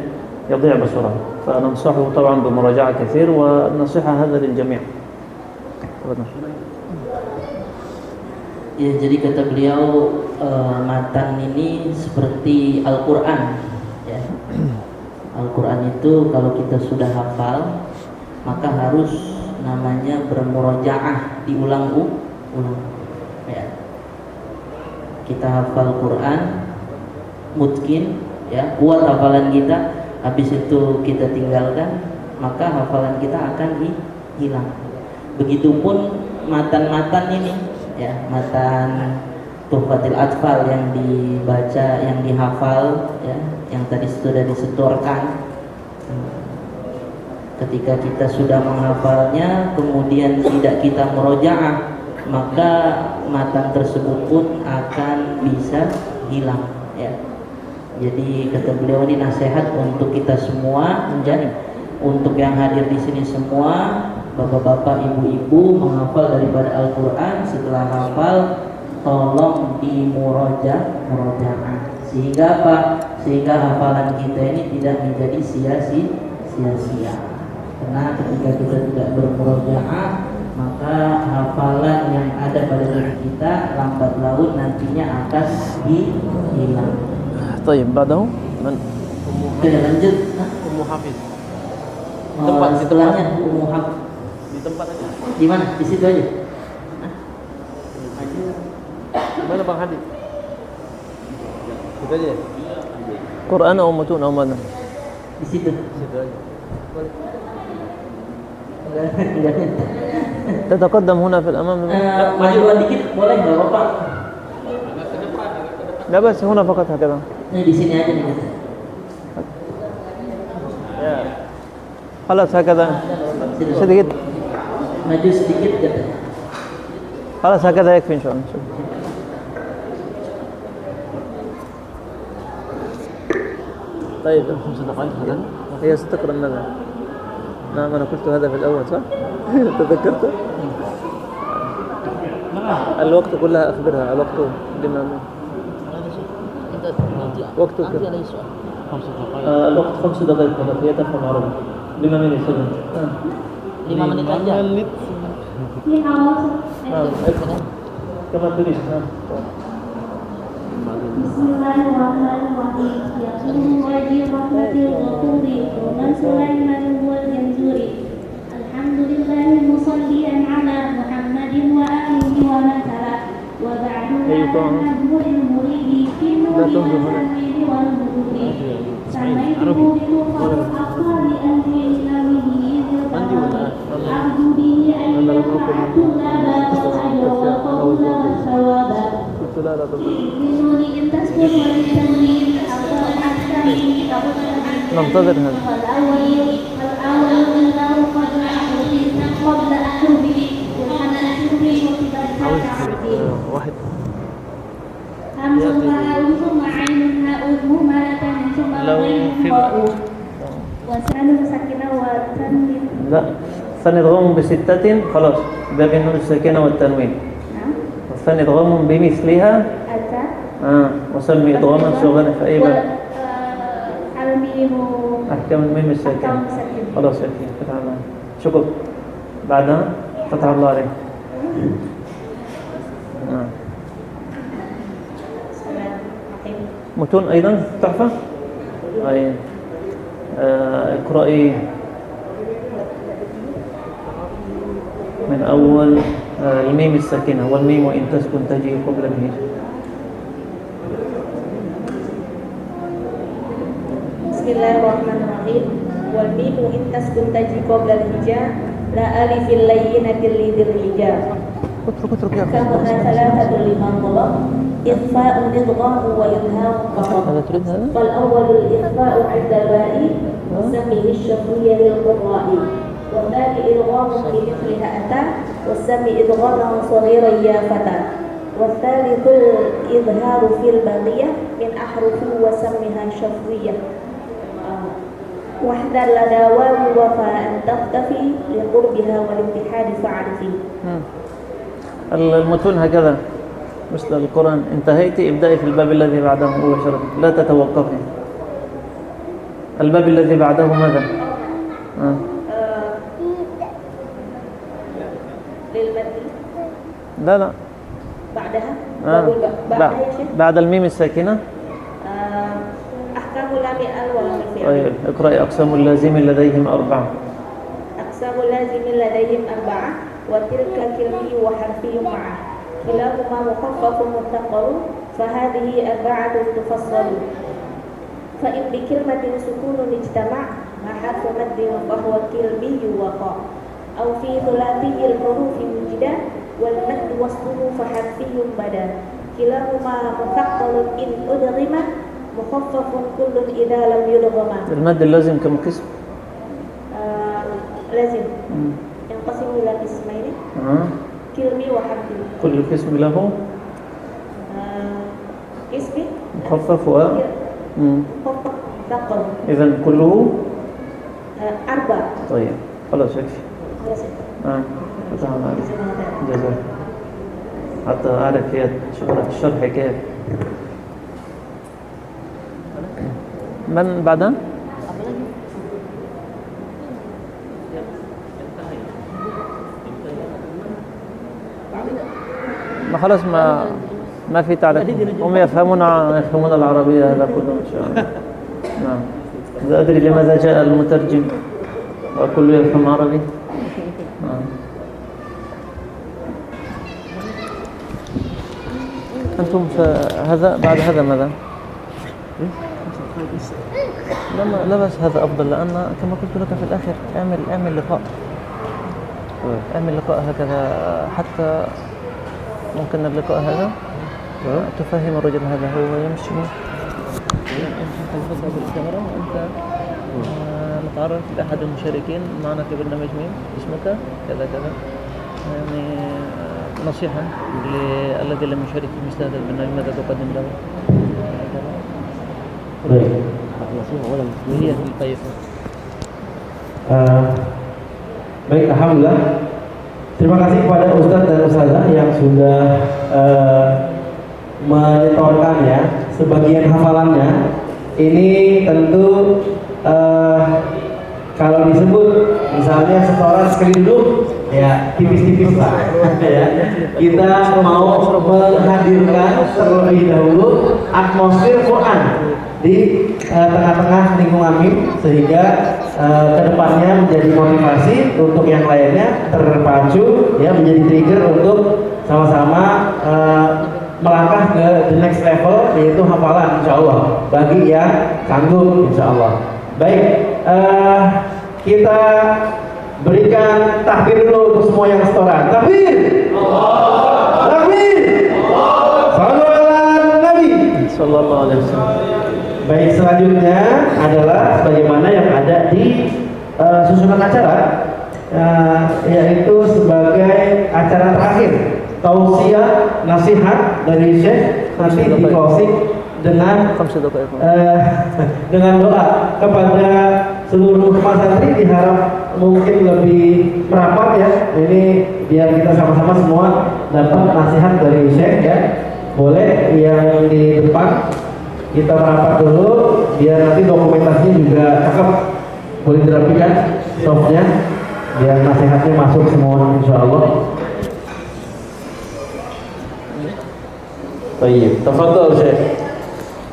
يضيع بسرعة، فننصحه طبعا بمراجعة كثير، والنصيحة هذا للجميع. Ya, jadi kata beliau matan ini seperti Al-Quran ya. Al-Quran itu kalau kita sudah hafal maka harus namanya bermurojaah, diulang-ulang ya. Kita hafal Quran mutkin ya, kuat hafalan kita, habis itu kita tinggalkan maka hafalan kita akan hilang. Begitupun matan-matan ini ya, matan Tuhfatul Atfal yang dibaca, yang dihafal ya, yang tadi sudah disetorkan. Ketika kita sudah menghafalnya kemudian tidak kita murojaah, maka matan tersebut pun akan bisa hilang ya. Jadi kata beliau ini nasihat untuk kita semua, menjadi untuk yang hadir di sini semua, bapak-bapak, ibu-ibu, menghafal daripada Al-Quran. Setelah hafal tolong dimurojaah, sehingga apa? Sehingga hafalan kita ini tidak menjadi sia-sia. Karena ketika kita tidak bermurojaah, maka hafalan yang ada pada diri kita lambat laun nantinya akan hilang. طيب بعده من Kita lanjut. Ummu Hafiz. Setelahnya Ummu Hafiz. Di tempat aja. Di mana? Di situ aja. Mana Bang Hadi? Situ aja. Quran atau mutun atau mana? Di situ. Situ aja. Enggak. تتقدم هنا في الأمام. Majuan dikit boleh nggak Bapak? لا بس هنا فقط هكذا. Ini di sini aja nih. خلاص هكذا. sedikit. Maju sedikit katanya. خلاص هكذا يكفي إن شاء الله. طيب 5 دقائق هذا هي ستقرأ ماذا؟ نعم أنا قلت هذا في الأول صح؟ تذكرت؟ الوقت كلها أخبرها الوقت لما وقتك الوقت 5 دقائق فقط هي تفهم عربي 5 menit saja 5 menit aja. كما تريد Bismillahirrahmanirrahim. Yaqulu wajib rahmatil ghafuri Roman Sulaiman wal Janzuri. Alhamdulillahi musallian ala Muhammadin wa alihi wa man tala. Wa ba'du nahmudul muridi fi nuri wa tanwini wal huduri. Samaitu bilufatul aqwali al-ilahi arju bihi an yafa'atulla wal ajra wa qawla sawaba. ننتظر هذا واحد لا سنضغم بستة خلاص باب النون الساكنة والتنوين فنضغم بمثلها وسمي إضغاما صغيرا في أي باب أحكام الميم الساكنة خلاص يكفي فتح الله شكرا بعدها فتح الله عليه متون أيضا تحفة. أي اقرأي من أول الميم الساكنة، والميم وإن تسكن تجي قبل الهجاء. Bismillahirrahmanirrahim. Wal mimu in taskun taji qabla al-hija la alifil layyinatil lidil hija. Kama thalathatul liman talab ikhfa'un idghamu wa idhamu qasab. Fal awwalul ikhfa'u 'inda al-ba'i wasamihi ash-shafiyya lil qurra'i. Wa thani idghamu fi mithliha ata wasami idghaman saghiran ya fata. Wa thalithul idharu fil baqiyah min ahrufi wa samiha shafiyya. واحذر لدى واو وفاء تختفي لقربها والاتحاد فاعرفي. المتون هكذا مثل القرآن، انتهيت ابدأي في الباب الذي بعده مباشرة، لا تتوقفي. الباب الذي بعده ماذا؟ للمد. لا بعدها بعد الميم الساكنة أحكام لام الولام الفعل. طيب اقرأي أقسام اللازم لديهم أربعة. أقسام اللازم لديهم أربعة وتلك كلمي وحرفي معه كلاهما مخفف متقر فهذه أربعة تفصل. فإن بكلمة سكون اجتمع مع حرف مد فهو كلمي وقع أو في ثلاثي الحروف وجدا والمد وصله فحرفي بدا كلاهما مثقل إن أدغم مخفف كل إذا لم يدغم. المد اللازم كم قسم؟ لازم ينقسم إلى قسمين كلمي وحرفي. كل قسم له اسم مخفف مخفف مثقل. إذن كله أربعة. طيب خلاص يكفي. جزاك حتى أعرف هي الشرح كيف. من بعدها؟ ما خلاص ما في تعليق. هم يفهمون العربية هذا كله إن شاء الله. نعم. لا أدري لماذا جاء المترجم وكل يفهم عربي. أنتم هذا بعد هذا ماذا؟ لا بس هذا أفضل، لأن كما قلت لك في الآخر اعمل لقاء. اعمل لقاء هكذا حتى ممكن اللقاء هذا تفهم الرجل هذا هو يمشي. أنت بالكاميرا وأنت نتعرف بأحد المشاركين معنا في برنامج ميم اسمك كذا كذا، يعني نصيحة للذي لم يشارك في مثل هذا البرنامج ماذا تقدم له؟ هي طيب. Baik, alhamdulillah. Terima kasih kepada Ustadz dan Ustazah yang sudah menyetorkan ya sebagian hafalannya. Ini tentu kalau disebut misalnya setoran sekali duduk ya tipis-tipis lah ya. Kita mau menghadirkan terlebih dahulu atmosfer Quran di tengah-tengah lingkungan MIM sehingga kedepannya menjadi motivasi untuk yang lainnya terpacu ya, menjadi trigger untuk sama-sama melangkah ke the next level, yaitu hafalan insyaallah bagi yang sanggup insyaallah. Baik, kita berikan takbir dulu untuk semua yang setoran. Takbir! Takbir! Sallu ala Nabi sallallahu alaihi wasallam. Baik, selanjutnya adalah bagaimana yang ada di susunan acara, yaitu sebagai acara terakhir tausiah nasihat dari Syekh, nanti di closing dengan doa kepada seluruh santri, diharap mungkin lebih merapat ya. Ini biar kita sama-sama semua dapat nasihat dari Syekh ya. Boleh yang di depan kita merapat dulu biar nanti dokumentasinya juga cakep, boleh dirapikan softnya biar nasihatnya masuk semua insyaallah. Baik, tafadhol Syekh.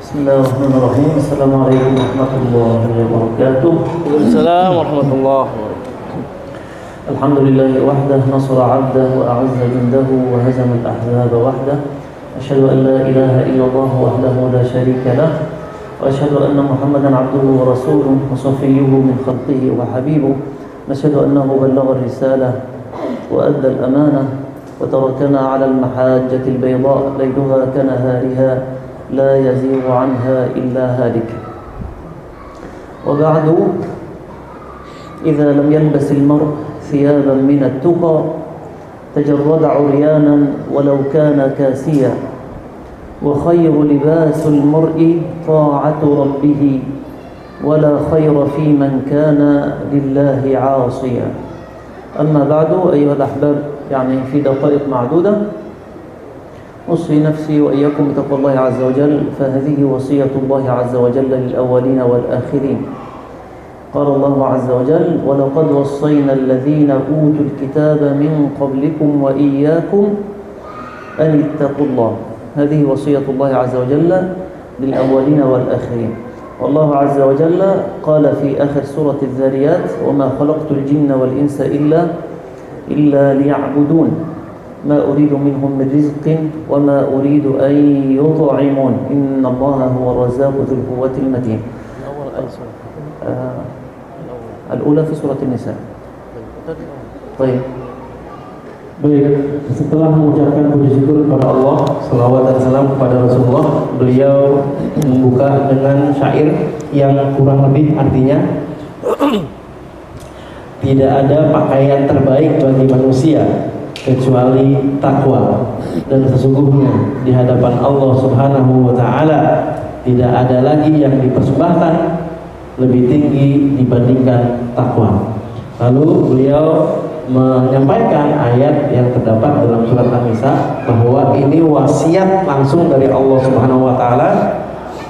Bismillahirrahmanirrahim. Assalamualaikum warahmatullahi wabarakatuh. Waalaikumsalam warahmatullahi wabarakatuh. Alhamdulillah wahdah nasara 'abdah wa a'azza jundahu wa hazama al-ahzaba wahdah. Asyhadu an la ilaha illallah wahdahu la syarika lah wa asyhadu anna Muhammadan 'abduhu wa rasuluhu wa safiyyuhu min khalqihi wa habibuhu. Nashhadu annahu ballagha ar-risalah wa adda al-amanah wa tarakana 'ala al-mahajjati al-bayda laylaha kanahariha لا يزيغ عنها إلا هالك. وبعد، إذا لم يلبس المرء ثيابا من التقى تجرد عريانا ولو كان كاسيا، وخير لباس المرء طاعة ربه ولا خير في من كان لله عاصيا. أما بعد أيها الأحباب، يعني في دقائق معدودة أوصي نفسي وإياكم بتقوى الله عز وجل، فهذه وصية الله عز وجل للأولين والآخرين. قال الله عز وجل: ولقد وصينا الذين أوتوا الكتاب من قبلكم وإياكم أن اتقوا الله. هذه وصية الله عز وجل للأولين والآخرين. والله عز وجل قال في آخر سورة الذاريات: وما خلقت الجن والإنس إلا ليعبدون ما أريد منهم من رزق وما أريد أن يطعمون إن الله هو الرزاق ذو القوة المتين. الأولى في سورة النساء. طيب. Baik, setelah mengucapkan puji syukur kepada Allah, salawat dan salam kepada Rasulullah, beliau membuka dengan syair yang kurang lebih artinya tidak ada pakaian terbaik bagi manusia kecuali takwa, dan sesungguhnya di hadapan Allah Subhanahu wa taala tidak ada lagi yang dipersembahkan lebih tinggi dibandingkan takwa. Lalu beliau menyampaikan ayat yang terdapat dalam surat An-Nisa bahwa ini wasiat langsung dari Allah Subhanahu wa taala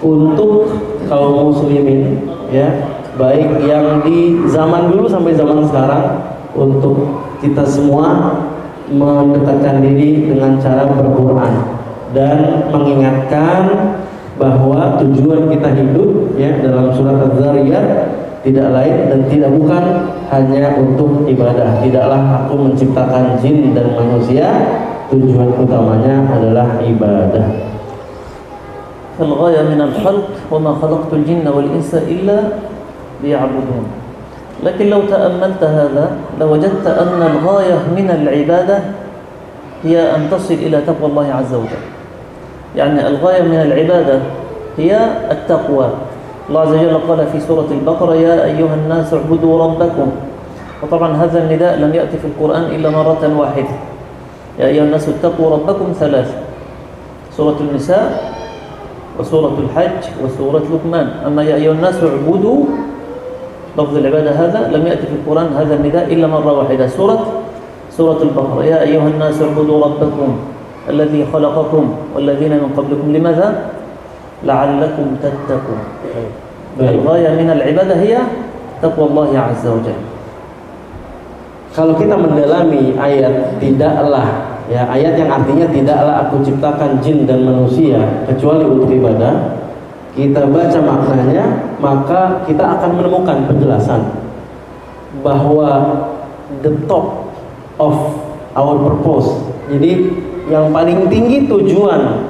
untuk kaum muslimin, ya, baik yang di zaman dulu sampai zaman sekarang, untuk kita semua mendekatkan diri dengan cara berquran dan mengingatkan bahwa tujuan kita hidup, ya, dalam surat Az-Zariyat tidak lain dan tidak bukan hanya untuk ibadah. Tidaklah aku menciptakan jin dan manusia, tujuan utamanya adalah ibadah. Al-ghaya min al-khalq wa ma khalaqtul jinna wal insa illa liya'budun. لكن لو تأملت هذا لوجدت أن الغاية من العبادة هي أن تصل إلى تقوى الله عز وجل. يعني الغاية من العبادة هي التقوى. الله عز وجل قال في سورة البقرة: يا أيها الناس اعبدوا ربكم. وطبعا هذا النداء لم يأتي في القرآن إلا مرة واحدة. يا أيها الناس اتقوا ربكم ثلاث: سورة النساء وسورة الحج وسورة لقمان. أما يا أيها الناس اعبدوا، لفظ العبادة هذا لم يأتي في القرآن هذا النداء إلا مرة واحدة، سورة البقرة: يا أيها الناس اعبدوا ربكم الذي خلقكم والذين من قبلكم لماذا؟ لعلكم تتقون. الغاية من العبادة هي تقوى الله عز وجل. Kalau kita mendalami ayat tidaklah, ya, ayat yang artinya tidaklah aku ciptakan jin dan manusia kecuali untuk ibadah, kita baca maknanya, maka kita akan menemukan penjelasan bahwa the top of our purpose, jadi yang paling tinggi tujuan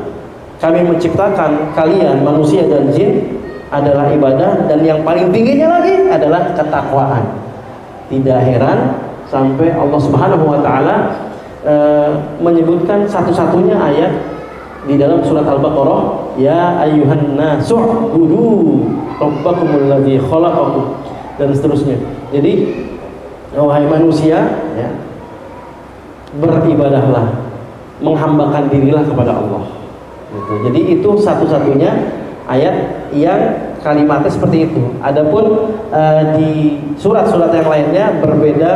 kami menciptakan kalian manusia dan jin adalah ibadah, dan yang paling tingginya lagi adalah ketakwaan. Tidak heran sampai Allah Subhanahu wa taala menyebutkan satu-satunya ayat di dalam surat Al-Baqarah, ya ayyuhan nasu ubudu rabbakumul ladzi khalaqakum, dan seterusnya. Jadi wahai manusia, ya, beribadahlah, menghambakan dirilah kepada Allah. Gitu. Jadi itu satu-satunya ayat yang kalimatnya seperti itu. Adapun di surat-surat yang lainnya berbeda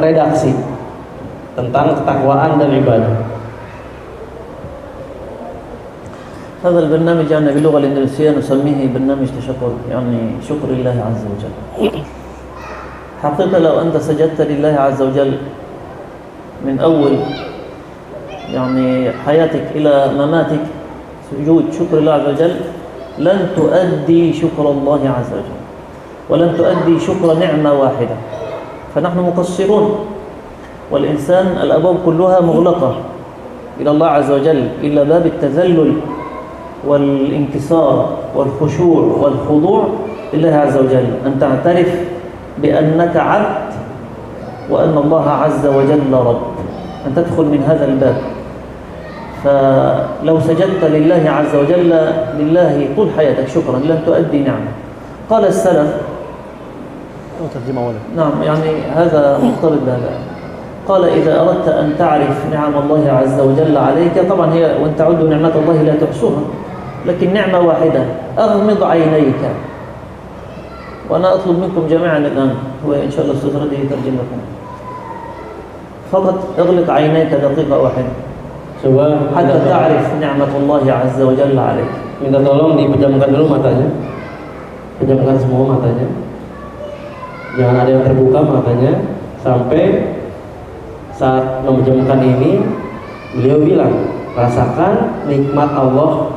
redaksi tentang ketakwaan dan ibadah. هذا البرنامج يعني باللغة الإندونيسية نسميه برنامج تشكر، يعني شكر الله عز وجل. حقيقة لو أنت سجدت لله عز وجل من أول يعني حياتك إلى مماتك سجود شكر الله عز وجل لن تؤدي شكر الله عز وجل ولن تؤدي شكر نعمة واحدة. فنحن مقصرون، والإنسان الأبواب كلها مغلقة إلى الله عز وجل إلا باب التذلل والانكسار والخشوع والخضوع لله عز وجل، أن تعترف بأنك عبد وأن الله عز وجل رب، أن تدخل من هذا الباب. فلو سجدت لله عز وجل لله طول حياتك شكرا لن تؤدي نعمة. قال السلف، نعم يعني هذا مرتبط بهذا، قال إذا أردت أن تعرف نعم الله عز وجل عليك، طبعا هي وأن تعدوا نعمة الله لا تحصوها، لكن نعمة واحدة، أغمض عينيك. وأنا أطلب منكم جميعا الآن، هو إن شاء الله أستاذ ردي يترجم لكم، فقط اغلق عينيك دقيقة واحدة حتى تعرف نعمة الله عز وجل عليك. Minta tolong dipejamkan dulu matanya, pejamkan semua matanya, jangan ada yang terbuka matanya. Sampai saat memejamkan ini, beliau bilang, rasakan nikmat Allah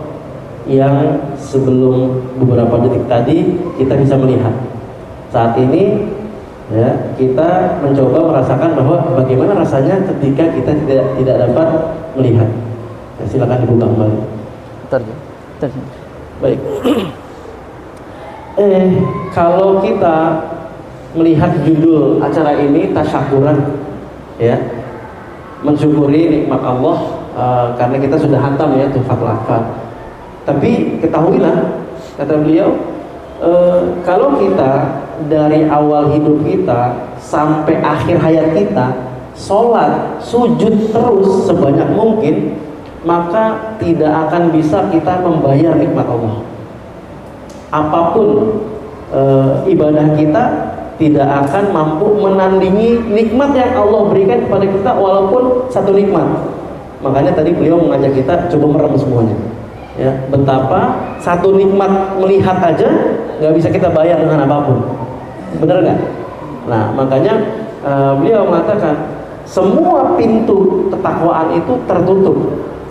yang sebelum beberapa detik tadi kita bisa melihat. Saat ini ya, kita mencoba merasakan bahwa bagaimana rasanya ketika kita tidak dapat melihat. Ya, silakan dibuka kembali. Baik. Kalau kita melihat judul acara ini tasyakuran, ya, mensyukuri nikmat Allah, karena kita sudah hantam ya Tuhfatul Atfal. Tapi ketahuilah, kata beliau, kalau kita dari awal hidup kita sampai akhir hayat kita sholat, sujud terus sebanyak mungkin, maka tidak akan bisa kita membayar nikmat Allah. Apapun ibadah kita tidak akan mampu menandingi nikmat yang Allah berikan kepada kita, walaupun satu nikmat. Makanya tadi beliau mengajak kita coba merem semuanya, ya, betapa satu nikmat melihat aja nggak bisa kita bayar dengan apapun, benar nggak? Nah, makanya beliau mengatakan semua pintu ketakwaan itu tertutup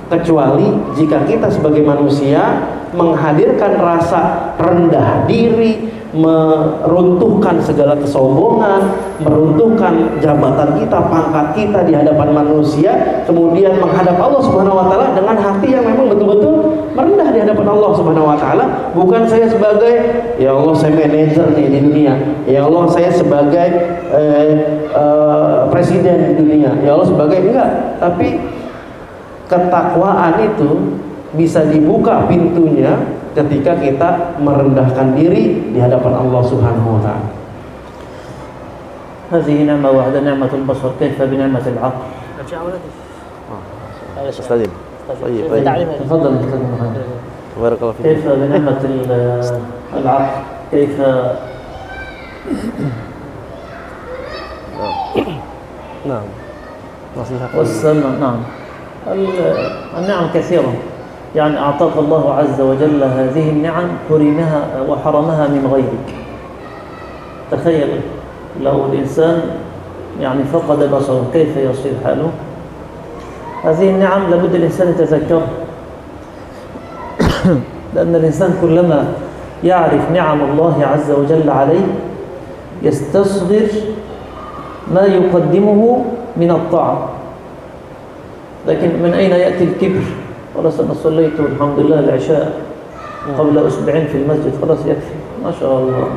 kecuali jika kita sebagai manusia menghadirkan rasa rendah diri, meruntuhkan segala kesombongan, meruntuhkan jabatan kita, pangkat kita di hadapan manusia, kemudian menghadap Allah Subhanahu wa taala dengan hati yang memang betul-betul merendah di hadapan Allah Subhanahu wa taala. Bukan saya sebagai, ya Allah saya manajer nih di dunia, ya Allah saya sebagai presiden di dunia, ya Allah sebagai, enggak, tapi ketakwaan itu bisa dibuka pintunya ketika kita merendahkan diri di hadapan Allah Subhanahu wa taala. هذه نعمة واحدة نعمة البصر كيف بنعمة العقل؟ استاذ طيب تفضل بارك الله فيك. كيف بنعمة العقل؟ كيف نعم والسمع. نعم النعم كثيرة، يعني أعطاك الله عز وجل هذه النعم حرمها وحرمها من غيرك. تخيل لو الإنسان يعني فقد بصره كيف يصير حاله؟ هذه النعم لابد الإنسان يتذكر، لأن الإنسان كلما يعرف نعم الله عز وجل عليه يستصغر ما يقدمه من الطاعة. لكن من أين يأتي الكبر؟ خلاص أنا صليت والحمد لله العشاء قبل أسبوعين في المسجد، خلاص يكفي ما شاء الله.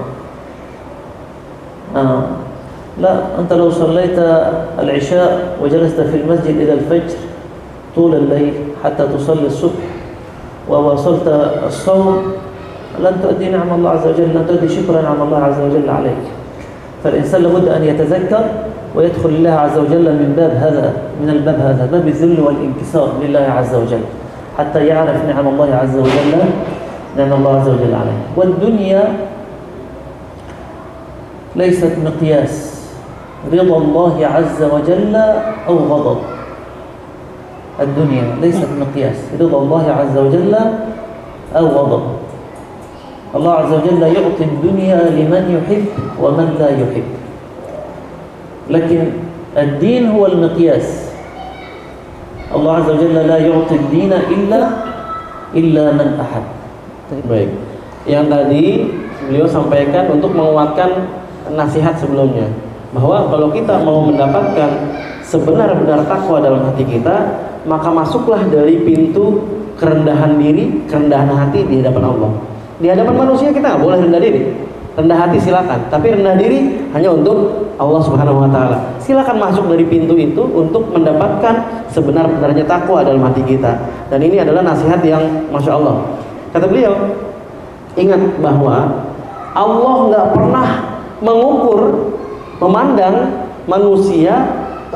لا، أنت لو صليت العشاء وجلست في المسجد إلى الفجر طول الليل حتى تصلي الصبح وواصلت الصوم لن تؤدي نعم الله عز وجل، لن تؤدي شكر نعم الله عز وجل عليك. فالإنسان لابد أن يتذكر ويدخل الله عز وجل من باب هذا، من الباب هذا، باب الذل والانكسار لله عز وجل، حتى يعرف نعم الله عز وجل، نعم الله عز وجل عليه. والدنيا ليست مقياس رضا الله عز وجل أو غضب. الدنيا ليست مقياس رضا الله عز وجل أو غضب. الله عز وجل يعطي الدنيا لمن يحب ومن لا يحب، لكن الدين هو المقياس. Allah Azza wa Jalla la yu'ti ad-dina illa man ahad. Baik. Yang tadi beliau sampaikan untuk menguatkan nasihat sebelumnya, bahwa kalau kita mau mendapatkan sebenar-benar takwa dalam hati kita, maka masuklah dari pintu kerendahan diri, kerendahan hati di hadapan Allah. Di hadapan manusia kita nggak boleh rendah diri. Rendah hati silakan, tapi rendah diri hanya untuk Allah Subhanahu wa taala. Silakan masuk dari pintu itu untuk mendapatkan sebenar-benarnya takwa dalam hati kita. Dan ini adalah nasihat yang Masya Allah. Kata beliau, ingat bahwa Allah nggak pernah mengukur, memandang manusia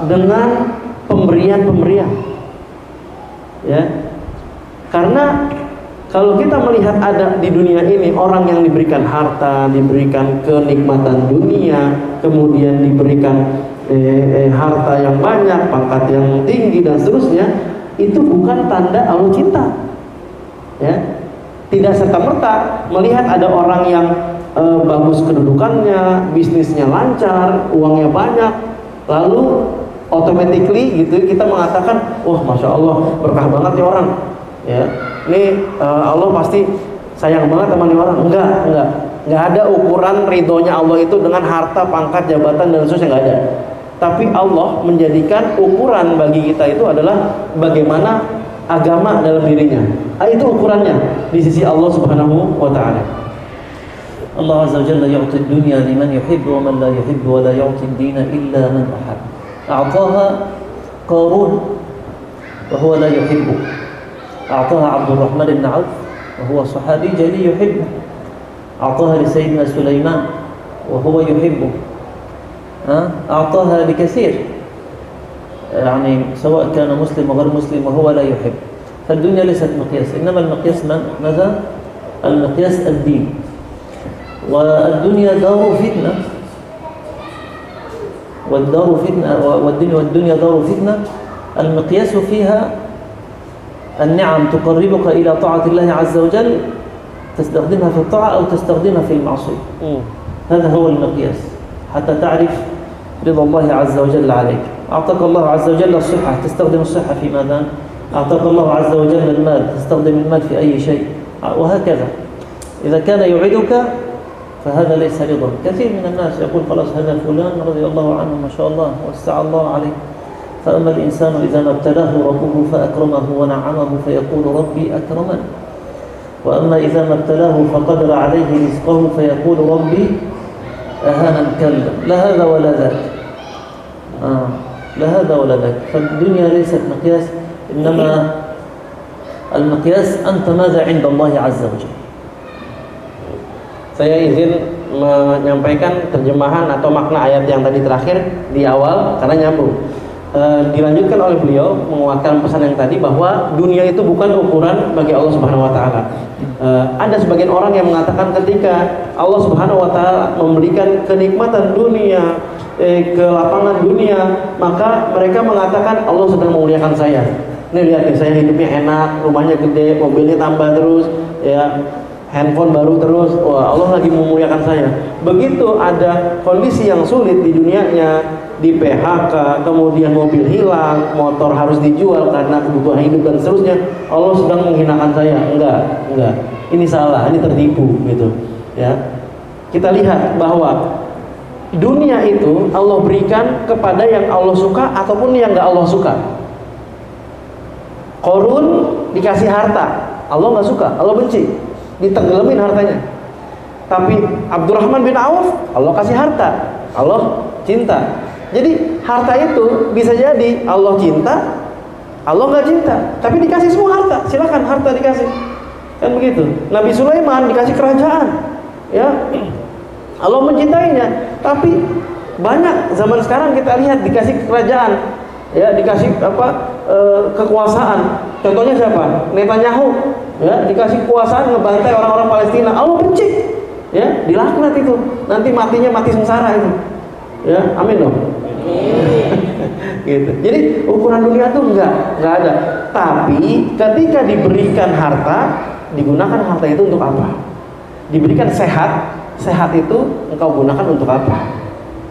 dengan pemberian-pemberian. Ya. Karena kalau kita melihat ada di dunia ini orang yang diberikan harta, diberikan kenikmatan dunia, kemudian diberikan harta yang banyak, pangkat yang tinggi dan seterusnya, itu bukan tanda Allah cinta. Ya. Tidak serta-merta melihat ada orang yang bagus kedudukannya, bisnisnya lancar, uangnya banyak, lalu automatically gitu kita mengatakan, wah Masya Allah berkah banget nih orang. Ya, ini Allah pasti sayang banget sama nih orang. Enggak ada ukuran ridhonya Allah itu dengan harta, pangkat, jabatan dan seterusnya, enggak ada. Tapi Allah menjadikan ukuran bagi kita itu adalah bagaimana agama dalam dirinya. Itu ukurannya di sisi Allah Subhanahu wa taala. Allah Azza wa Jalla yu'ti ad-dunya liman yuhibbu wa man la yuhibbu wa la yu'ti ad-dina illa man ahad. A'taha Qarun wa huwa la yuhibbu. أعطاها عبد الرحمن بن عوف وهو صحابي جليل يحبه. أعطاها لسيدنا سليمان وهو يحبه. أعطاها لكثير يعني سواء كان مسلم وغير مسلم وهو لا يحب. فالدنيا ليست مقياس، إنما المقياس ماذا؟ المقياس الدين. والدنيا دار فتنة، والدنيا دار فتنة. المقياس فيها النعم تقربك إلى طاعة الله عز وجل، تستخدمها في الطاعة أو تستخدمها في المعصية. هذا هو المقياس حتى تعرف رضا الله عز وجل عليك. أعطاك الله عز وجل الصحة، تستخدم الصحة في ماذا؟ أعطاك الله عز وجل المال، تستخدم المال في أي شيء، وهكذا. إذا كان يعدك فهذا ليس رضا. كثير من الناس يقول خلاص هذا فلان رضي الله عنه ما شاء الله وسع الله عليه. فأما الإنسان إذا ما ابتلاه ربه فأكرمه ونعمه فيقول ربي أكرمن. وأما إذا ما ابتلاه فقدر عليه رزقه فيقول ربي أهانن. كلا، لا هذا ولا ذاك. لا هذا ولا ذاك. فالدنيا ليست مقياس، إنما المقياس أنت ماذا عند الله عز وجل. Saya izin menyampaikan terjemahan atau makna ayat yang tadi terakhir di awal karena nyambung. Dilanjutkan oleh beliau menguatkan pesan yang tadi bahwa dunia itu bukan ukuran bagi Allah Subhanahu wa taala. Ada sebagian orang yang mengatakan ketika Allah Subhanahu wa taala memberikan kenikmatan dunia, kelapangan dunia, maka mereka mengatakan Allah sedang memuliakan saya. Nih lihat nih, saya hidupnya enak, rumahnya gede, mobilnya tambah terus, ya, handphone baru terus. Wah, Allah lagi memuliakan saya. Begitu ada kondisi yang sulit di dunianya, di PHK, kemudian mobil hilang, motor harus dijual karena kebutuhan hidup dan seterusnya, Allah sedang menghinakan saya. Enggak. Ini salah, ini tertipu gitu. Ya. Kita lihat bahwa dunia itu Allah berikan kepada yang Allah suka ataupun yang enggak Allah suka. Qarun dikasih harta, Allah enggak suka, Allah benci, ditenggelamin hartanya. Tapi Abdurrahman bin Auf, Allah kasih harta, Allah cinta. Jadi harta itu bisa jadi Allah cinta, Allah nggak cinta, tapi dikasih semua harta. Silakan harta dikasih, kan begitu. Nabi Sulaiman dikasih kerajaan, ya, Allah mencintainya. Tapi banyak zaman sekarang kita lihat dikasih kerajaan, ya, dikasih kekuasaan. Contohnya siapa? Netanyahu, ya, dikasih kekuasaan ngebantai orang-orang Palestina, Allah benci, ya, dilaknat itu. Nanti matinya mati sengsara itu, ya, amin dong. Gitu. Jadi ukuran dunia itu enggak ada. Tapi ketika diberikan harta, digunakan harta itu untuk apa? Diberikan sehat itu engkau gunakan untuk apa?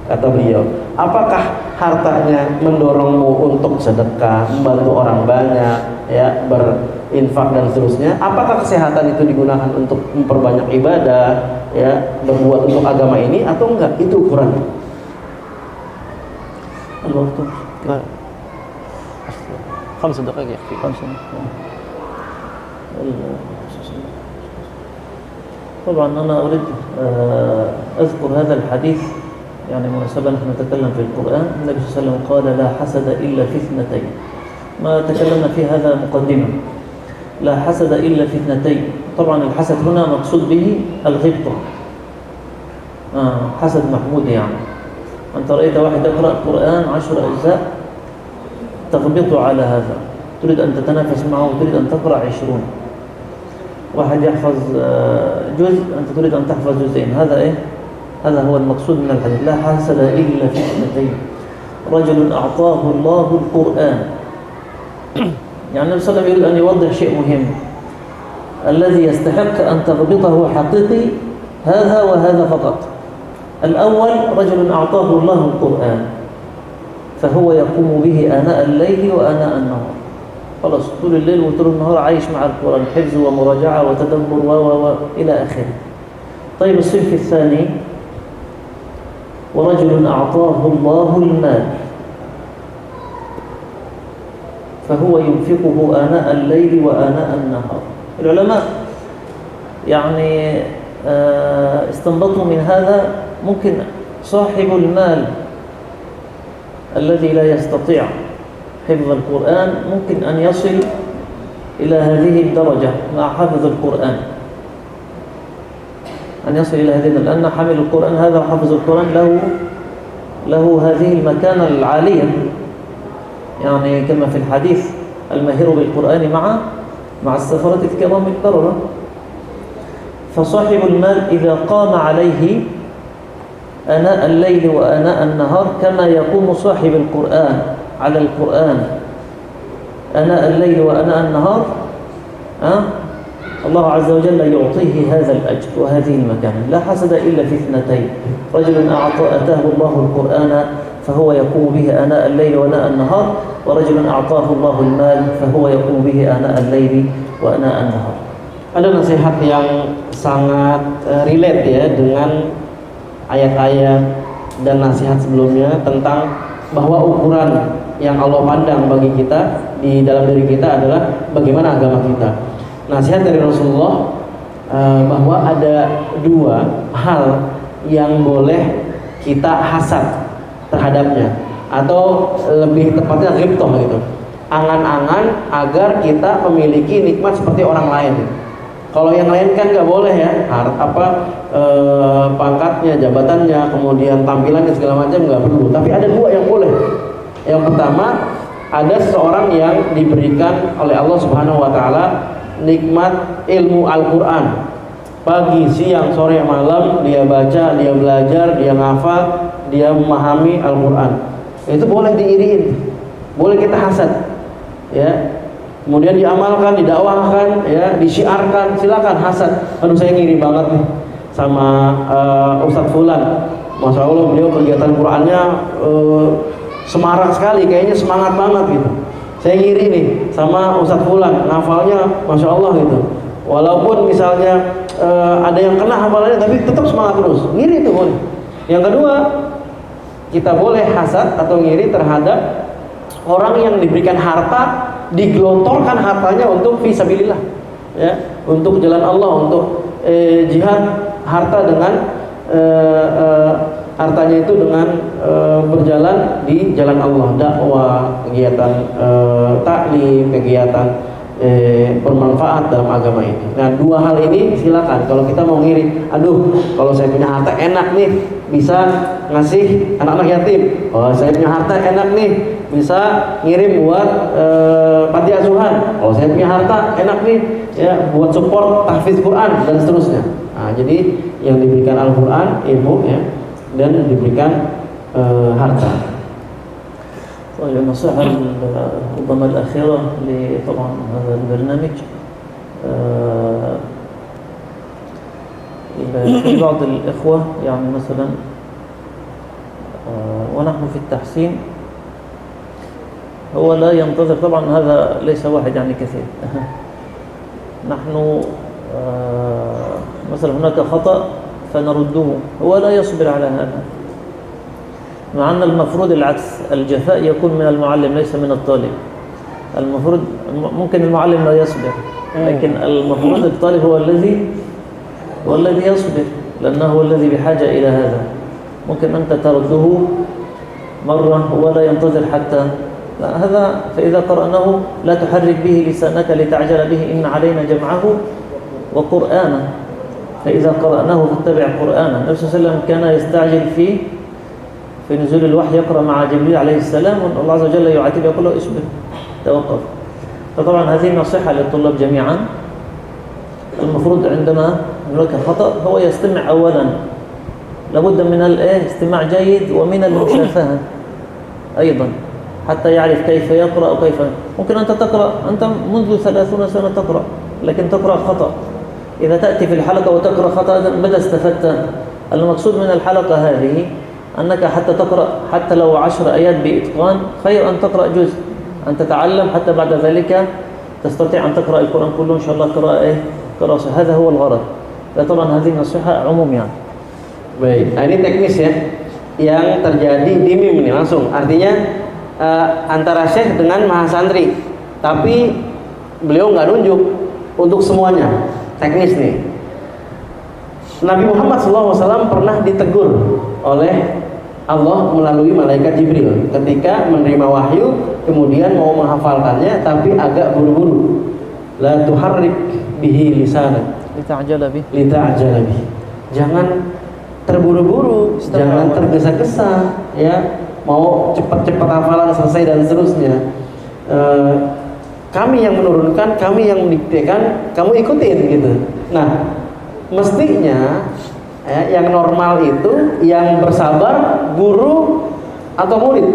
Kata beliau, apakah hartanya mendorongmu untuk sedekah, membantu orang banyak, ya, berinfak dan seterusnya? Apakah kesehatan itu digunakan untuk memperbanyak ibadah, ya, berbuat untuk agama ini atau enggak? Itu ukuran. الوقت Nah, 5 دقائق يكفي. 5 طبعا أنا أريد أذكر هذا الحديث يعني مناسبة نحن نتكلم في القرآن. النبي صلى الله عليه وسلم قال لا حسد إلا في اثنتين. ما تكلمنا في هذا مقدمة. لا حسد إلا في اثنتين. طبعا الحسد هنا مقصود به الغبطة. حسد محمود يعني. أنت رأيت واحد يقرأ القرآن 10 أجزاء تغبط على هذا، تريد أن تتنافس معه وتريد أن تقرأ 20. واحد يحفظ جزء أنت تريد أن تحفظ جزئين. هذا إيه؟ هذا هو المقصود من الحديث. لا حسد إلا في اثنتين. رجل أعطاه الله القرآن. يعني النبي صلى الله عليه وسلم يريد أن يوضح شيء مهم. الذي يستحق أن تغبطه حقيقي هذا وهذا فقط. الأول رجل أعطاه الله القرآن فهو يقوم به آناء الليل وآناء النهار. خلاص طول الليل وطول النهار عايش مع القرآن، حفظ ومراجعة وتدبر إلى آخره. طيب الصنف الثاني ورجل أعطاه الله المال فهو ينفقه آناء الليل وآناء النهار. العلماء يعني استنبطوا من هذا ممكن صاحب المال الذي لا يستطيع حفظ القرآن ممكن أن يصل إلى هذه الدرجة مع حفظ القرآن، أن يصل إلى هذه، لأن حامل القرآن هذا وحفظ القرآن له هذه المكانة العالية، يعني كما في الحديث الماهر بالقرآن مع السفرة الكرام البررة. فصاحب المال إذا قام عليه آناء الليل وآناء النهار كما يقوم صاحب القرآن على القرآن آناء الليل وآناء النهار، الله عز وجل يعطيه هذا الأجر وهذه المكانة. لا حسد إلا في اثنتين. رجل أتاه الله القرآن فهو يقوم به آناء الليل وآناء النهار، ورجل أعطاه الله المال فهو يقوم به آناء الليل وآناء النهار. Ada nasihat yang sangat relate ya dengan ayat-ayat dan nasihat sebelumnya tentang bahwa ukuran yang Allah pandang bagi kita di dalam diri kita adalah bagaimana agama kita. Nasihat dari Rasulullah bahwa ada 2 hal yang boleh kita hasad terhadapnya, atau lebih tepatnya ghibthah gitu. Angan-angan agar kita memiliki nikmat seperti orang lain. Kalau yang lain kan nggak boleh ya, pangkatnya, jabatannya, kemudian tampilannya segala macam nggak perlu. Tapi ada 2 yang boleh. Yang pertama, ada seseorang yang diberikan oleh Allah Subhanahu Wa Taala nikmat ilmu Al-Quran. Pagi, siang, sore, malam dia baca, dia belajar, dia ngafal, dia memahami Al-Quran. Itu boleh diiriin, boleh kita hasad, ya. Kemudian diamalkan, didakwahkan, ya, disiarkan, silakan hasad. Aduh saya ngiri banget nih sama Ustadz Fulan. Masya Allah beliau kegiatan Qurannya semarak sekali, kayaknya semangat banget gitu. Saya ngiri nih sama Ustadz Fulan, ngafalnya Masya Allah gitu. Walaupun misalnya ada yang kena hafalannya tapi tetap semangat terus. Ngiri itu boleh. Yang kedua, kita boleh hasad atau ngiri terhadap orang yang diberikan harta, digelontorkan hartanya untuk fisabilillah, ya, untuk jalan Allah, untuk jihad harta dengan hartanya itu dengan berjalan di jalan Allah, dakwah, kegiatan taklim, kegiatan bermanfaat dalam agama ini. Nah, 2 hal ini silakan. Kalau kita mau ngiri, aduh kalau saya punya harta enak nih bisa ngasih anak-anak yatim. Oh, saya punya harta enak nih bisa ngirim buat panti asuhan. Oh, saya punya harta enak nih ya buat support tahfiz Quran dan seterusnya. Nah, jadi yang diberikan Al-Quran ilmu, ya, dan diberikan harta. النصيحة ربما الأخيرة طبعا هذا البرنامج في بعض الإخوة يعني مثلا نحن في التحسين هو لا ينتظر، طبعا هذا ليس واحد يعني كثير. نحن مثلا هناك خطأ فنرده، هو لا يصبر على هذا، مع أن المفروض العكس، الجفاء يكون من المعلم ليس من الطالب. المفروض ممكن المعلم لا يصبر، لكن المفروض الطالب هو الذي يصبر، لأنه هو الذي بحاجة إلى هذا. ممكن أنت ترده مرة ولا ينتظر حتى، لا هذا فإذا قرأناه لا تحرك به لسانك لتعجل به، إن علينا جمعه وقرآنه، فإذا قرأناه فاتبع قرآنه. النبي صلى الله عليه وسلم كان يستعجل في نزول الوحي، يقرأ مع جبريل عليه السلام، والله عز وجل يعاتبه يقول له اصبر توقف. فطبعا هذه نصيحة للطلاب جميعا. المفروض عندما هناك خطأ هو يستمع أولا، لابد من استماع جيد ومن المشافهة أيضا، حتى يعرف كيف يقرأ وكيف. ممكن أنت تقرأ، أنت منذ 30 سنة تقرأ، لكن تقرأ خطأ. إذا تأتي في الحلقة وتقرأ خطأ ماذا استفدت؟ المقصود من الحلقة هذه أنك حتى تقرأ حتى لو 10 آيات بإتقان، خير أن تقرأ جزء، أن تتعلم حتى بعد ذلك تستطيع أن تقرأ القرآن كله إن شاء الله قراءة. هذا هو الغرض. طبعا هذه نصيحة عموم يعني. Baik, ini teknis ya yang terjadi di MIM ini langsung. Artinya antara Syekh dengan mahasantri, tapi beliau nggak nunjuk untuk semuanya. Teknis nih. Nabi Muhammad SAW pernah ditegur oleh Allah melalui malaikat Jibril ketika menerima wahyu, kemudian mau menghafalkannya tapi agak buru-buru. La tuharrik bihi lisanak lita'jala bihi. Jangan terburu-buru, jangan tergesa-gesa, ya, mau cepat-cepat hafalan selesai dan seterusnya. Kami yang menurunkan, kami yang mendiktekan, kamu ikutin gitu. Nah, mestinya yang normal itu yang bersabar guru atau murid?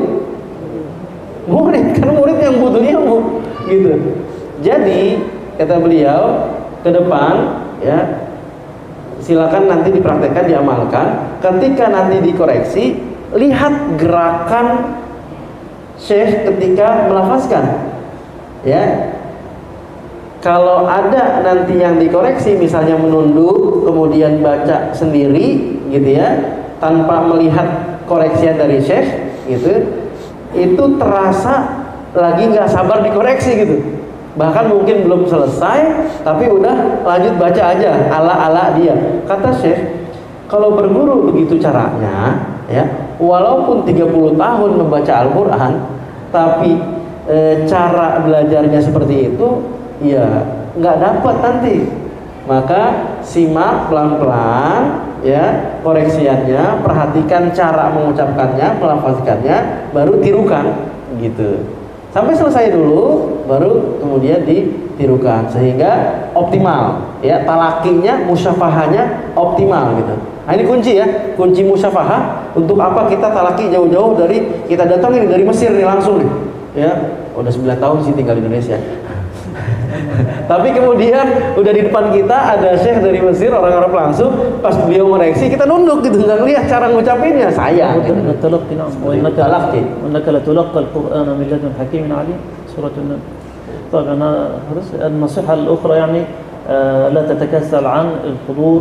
Murid, kan murid yang butuh ilmu gitu. Jadi kata beliau ke depan, ya, silakan nanti dipraktekkan, diamalkan. Ketika nanti dikoreksi, lihat gerakan Syekh ketika melafazkan. Ya, kalau ada nanti yang dikoreksi, misalnya menunduk kemudian baca sendiri, gitu ya, tanpa melihat koreksian dari Syekh, gitu, itu terasa lagi nggak sabar dikoreksi gitu. Bahkan mungkin belum selesai, tapi udah lanjut baca aja ala-ala dia. Kata Syekh, kalau berguru begitu caranya, ya, walaupun 30 tahun membaca Al-Quran, tapi cara belajarnya seperti itu, ya nggak dapat nanti. Maka simak pelan-pelan, ya, koreksiannya, perhatikan cara mengucapkannya, melafazkannya, baru tirukan gitu. Sampai selesai dulu, baru kemudian ditirukan sehingga optimal, ya, talakinya, musyafahanya optimal gitu. Nah, ini kunci ya, kunci musyafahah. Untuk apa kita talaki jauh-jauh dari, kita datang ini dari Mesir nih langsung nih, ya, udah 9 tahun sih tinggal di Indonesia. Tapi kemudian udah di depan kita ada Syekh dari Mesir, orang Arab langsung, pas beliau mereaksi kita nunduk gitu, nggak lihat cara ngucapinnya, saya. وإنك لتلقى القرآن من لدن حكيم عليم سورة النمل. طبعا النصيحة الأخرى يعني لا تتكاسل عن الحضور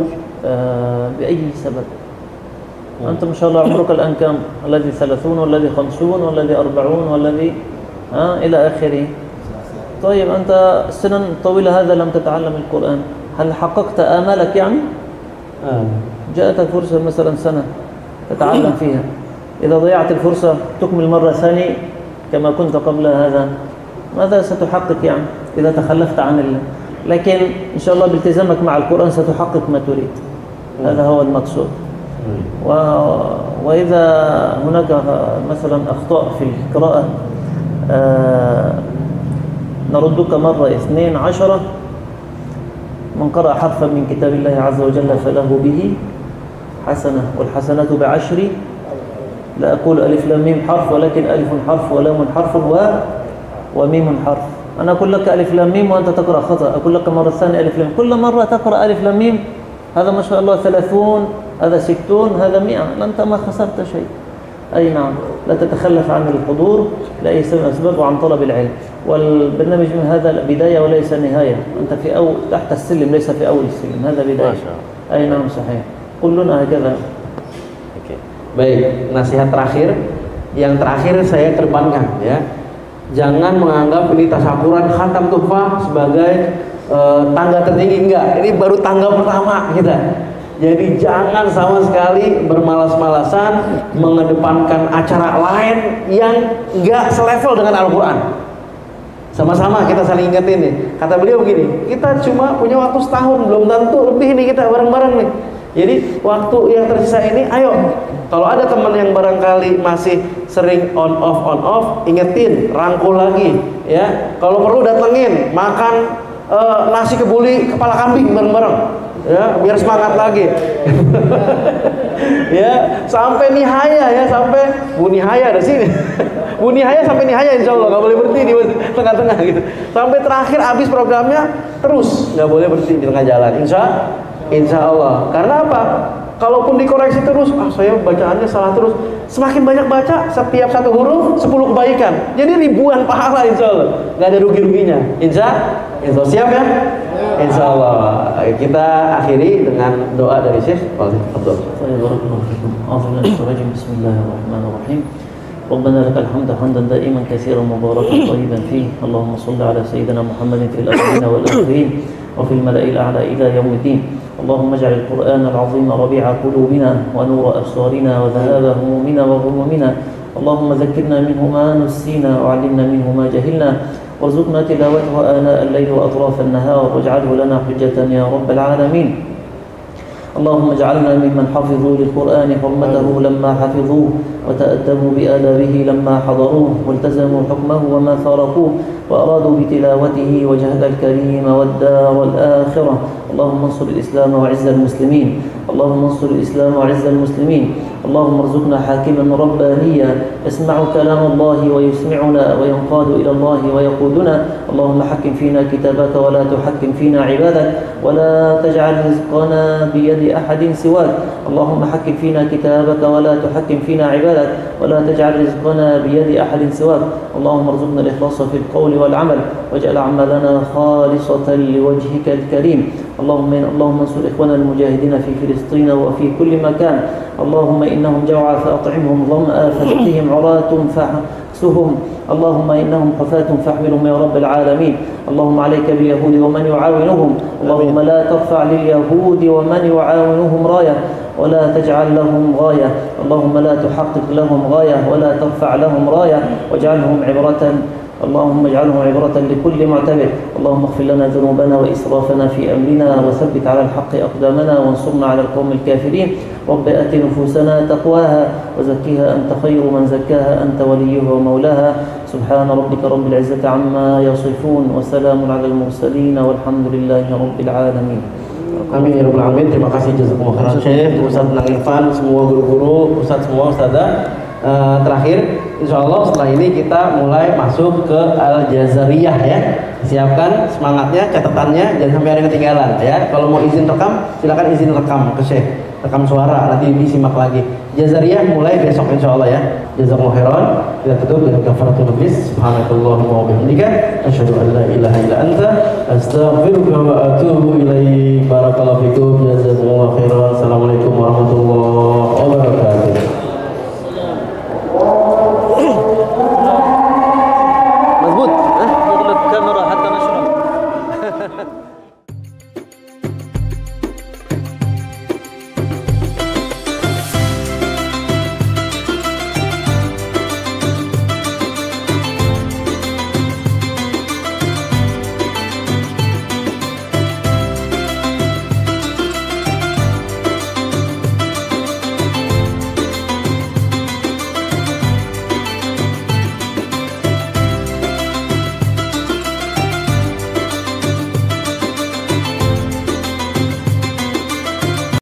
بأي سبب. أنت ما شاء الله عمرك الآن كم؟ الذي 30 والذي 50 والذي 40 والذي إلى آخره. طيب أنت السنن طويلة هذا لم تتعلم القرآن، هل حققت آمالك يعني؟ جاءتك فرصة مثلا سنة تتعلم فيها، إذا ضيعت الفرصة تكمل مرة ثانية كما كنت قبل هذا، ماذا ستحقق يعني إذا تخلفت عن الله؟ لكن إن شاء الله بالتزامك مع القرآن ستحقق ما تريد. هذا هو المقصود. وإذا هناك مثلا أخطاء في القراءة نردك مرة 2 10. من قرأ حرفا من كتاب الله عز وجل فله به حسنة، والحسنات ب10. لا أقول ألف لام ميم حرف، ولكن ألف حرف ولام حرف وميم حرف. أنا أقول لك ألف لام ميم وأنت تقرأ خطأ، أقول لك مرة ثانية ألف لام، كل مرة تقرأ ألف لام ميم، هذا ما شاء الله 30، هذا 60، هذا 100، أنت ما خسرت شيء. أي نعم، لا تتخلف عن الحضور لأي سبب من الأسباب وعن طلب العلم. والبرنامج من هذا بداية وليس نهاية، أنت في تحت السلم ليس في أول السلم، هذا بداية. أي نعم صحيح، كلنا هكذا. Oke. Baik, nasihat terakhir, yang terakhir saya kedepankan ya. Jangan menganggap ini tasyakuran khatam tuhfah sebagai tangga tertinggi, enggak. Ini baru tangga pertama kita. Jadi jangan sama sekali bermalas-malasan mengedepankan acara lain yang enggak selevel dengan Al-Quran. Sama-sama kita saling ingetin nih. Kata beliau begini, kita cuma punya waktu setahun, belum tentu lebih nih kita bareng-bareng nih. Jadi waktu yang tersisa ini, ayo. Kalau ada teman yang barangkali masih sering on off, ingetin, rangkul lagi, ya. Kalau perlu datengin, makan nasi kebuli kepala kambing bareng-bareng, ya, biar semangat lagi. Ya, sampai nihaya ya, sampai bunihaya dari sini. Bunihaya sampai nihaya insya Allah, nggak boleh berhenti di tengah-tengah gitu. Sampai terakhir habis programnya terus, nggak boleh berhenti di tengah jalan. Insya Allah. Karena apa? Kalaupun dikoreksi terus, saya bacaannya salah terus. Semakin banyak baca, setiap satu huruf 10 kebaikan. Jadi ribuan pahala insya Allah. Nggak ada rugi-ruginya. Insya Allah. Siap ya? Insya Allah. Kita akhiri dengan doa dari Syekh. Bismillahirrahmanirrahim. ربنا لك الحمد حمدا دائما كثيرا مباركا طيبا فيه اللهم صل على سيدنا محمد في الأولين والآخرين وفي الملأ الأعلى إلى يوم الدين اللهم اجعل القرآن العظيم ربيع قلوبنا ونور أبصارنا وذهاب همومنا وغمومنا اللهم ذكرنا منه ما نسينا وعلمنا منه ما جهلنا وارزقنا تلاوته آناء الليل وأطراف النهار واجعله لنا حجة يا رب العالمين اللهم اجعلنا ممن حفظوا للقرآن حرمته لما حفظوه وتأدبوا بآدابه لما حضروه والتزموا حكمه وما فارقوه وأرادوا بتلاوته وجهد الكريم والدار الآخرة اللهم انصر الإسلام وعز المسلمين اللهم انصر الإسلام وعز المسلمين اللهم ارزقنا حاكما ربانيا يسمع كلام الله ويسمعنا وينقاد إلى الله ويقودنا اللهم حكم فينا كتابك ولا تحكم فينا عبادك ولا تجعل رزقنا بيد أحد سواك اللهم حكم فينا كتابك ولا تحكم فينا عبادك ولا تجعل رزقنا بيد أحد سواك اللهم ارزقنا الإخلاص في القول والعمل واجعل أعمالنا خالصة لوجهك الكريم اللهم انصر إخواننا المجاهدين في فلسطين وفي كل مكان اللهم إنهم جوعى فأطعمهم ظمأ فاسقهم عراة فاحسهم اللهم إنهم حفاة فاحملهم يا رب العالمين اللهم عليك باليهود ومن يعاونهم اللهم لا ترفع لليهود ومن يعاونهم راية ولا تجعل لهم غاية اللهم لا تحقق لهم غاية ولا ترفع لهم راية واجعلهم عبرة اللهم اجعلهم عبرة لكل معتبر اللهم اغفر لنا ذنوبنا وإسرافنا في أمرنا وثبت على الحق أقدامنا وانصرنا على القوم الكافرين رب آت نفوسنا تقواها وزكيها أنت خير من زكاها أنت وليها ومولاها سبحان ربك رب العزة عما يصفون وسلام على المرسلين والحمد لله رب العالمين. Amin ya rabbal alamin. Terima kasih jazakumullah khairan Syekh, Ustaz Nang Irfan, semua guru-guru, Ustaz semua ustazah. Terakhir, insya Allah setelah ini kita mulai masuk ke Al-Jazariyah ya. Siapkan semangatnya, catatannya, jangan sampai ada yang ketinggalan ya. Kalau mau izin rekam, silakan izin rekam ke Syekh, rekam suara, nanti disimak lagi. Jazariyah mulai besok insya Allah ya. Jazakumullah khairan. Kita tutup dengan kafaratul majlis. Subhanakallahumma wa bihamdika asyhadu an la ilaha illa anta astaghfiruka wa atubu ilaik. Barakallahu fikum. Jazakumullah khairan. Assalamualaikum warahmatullahi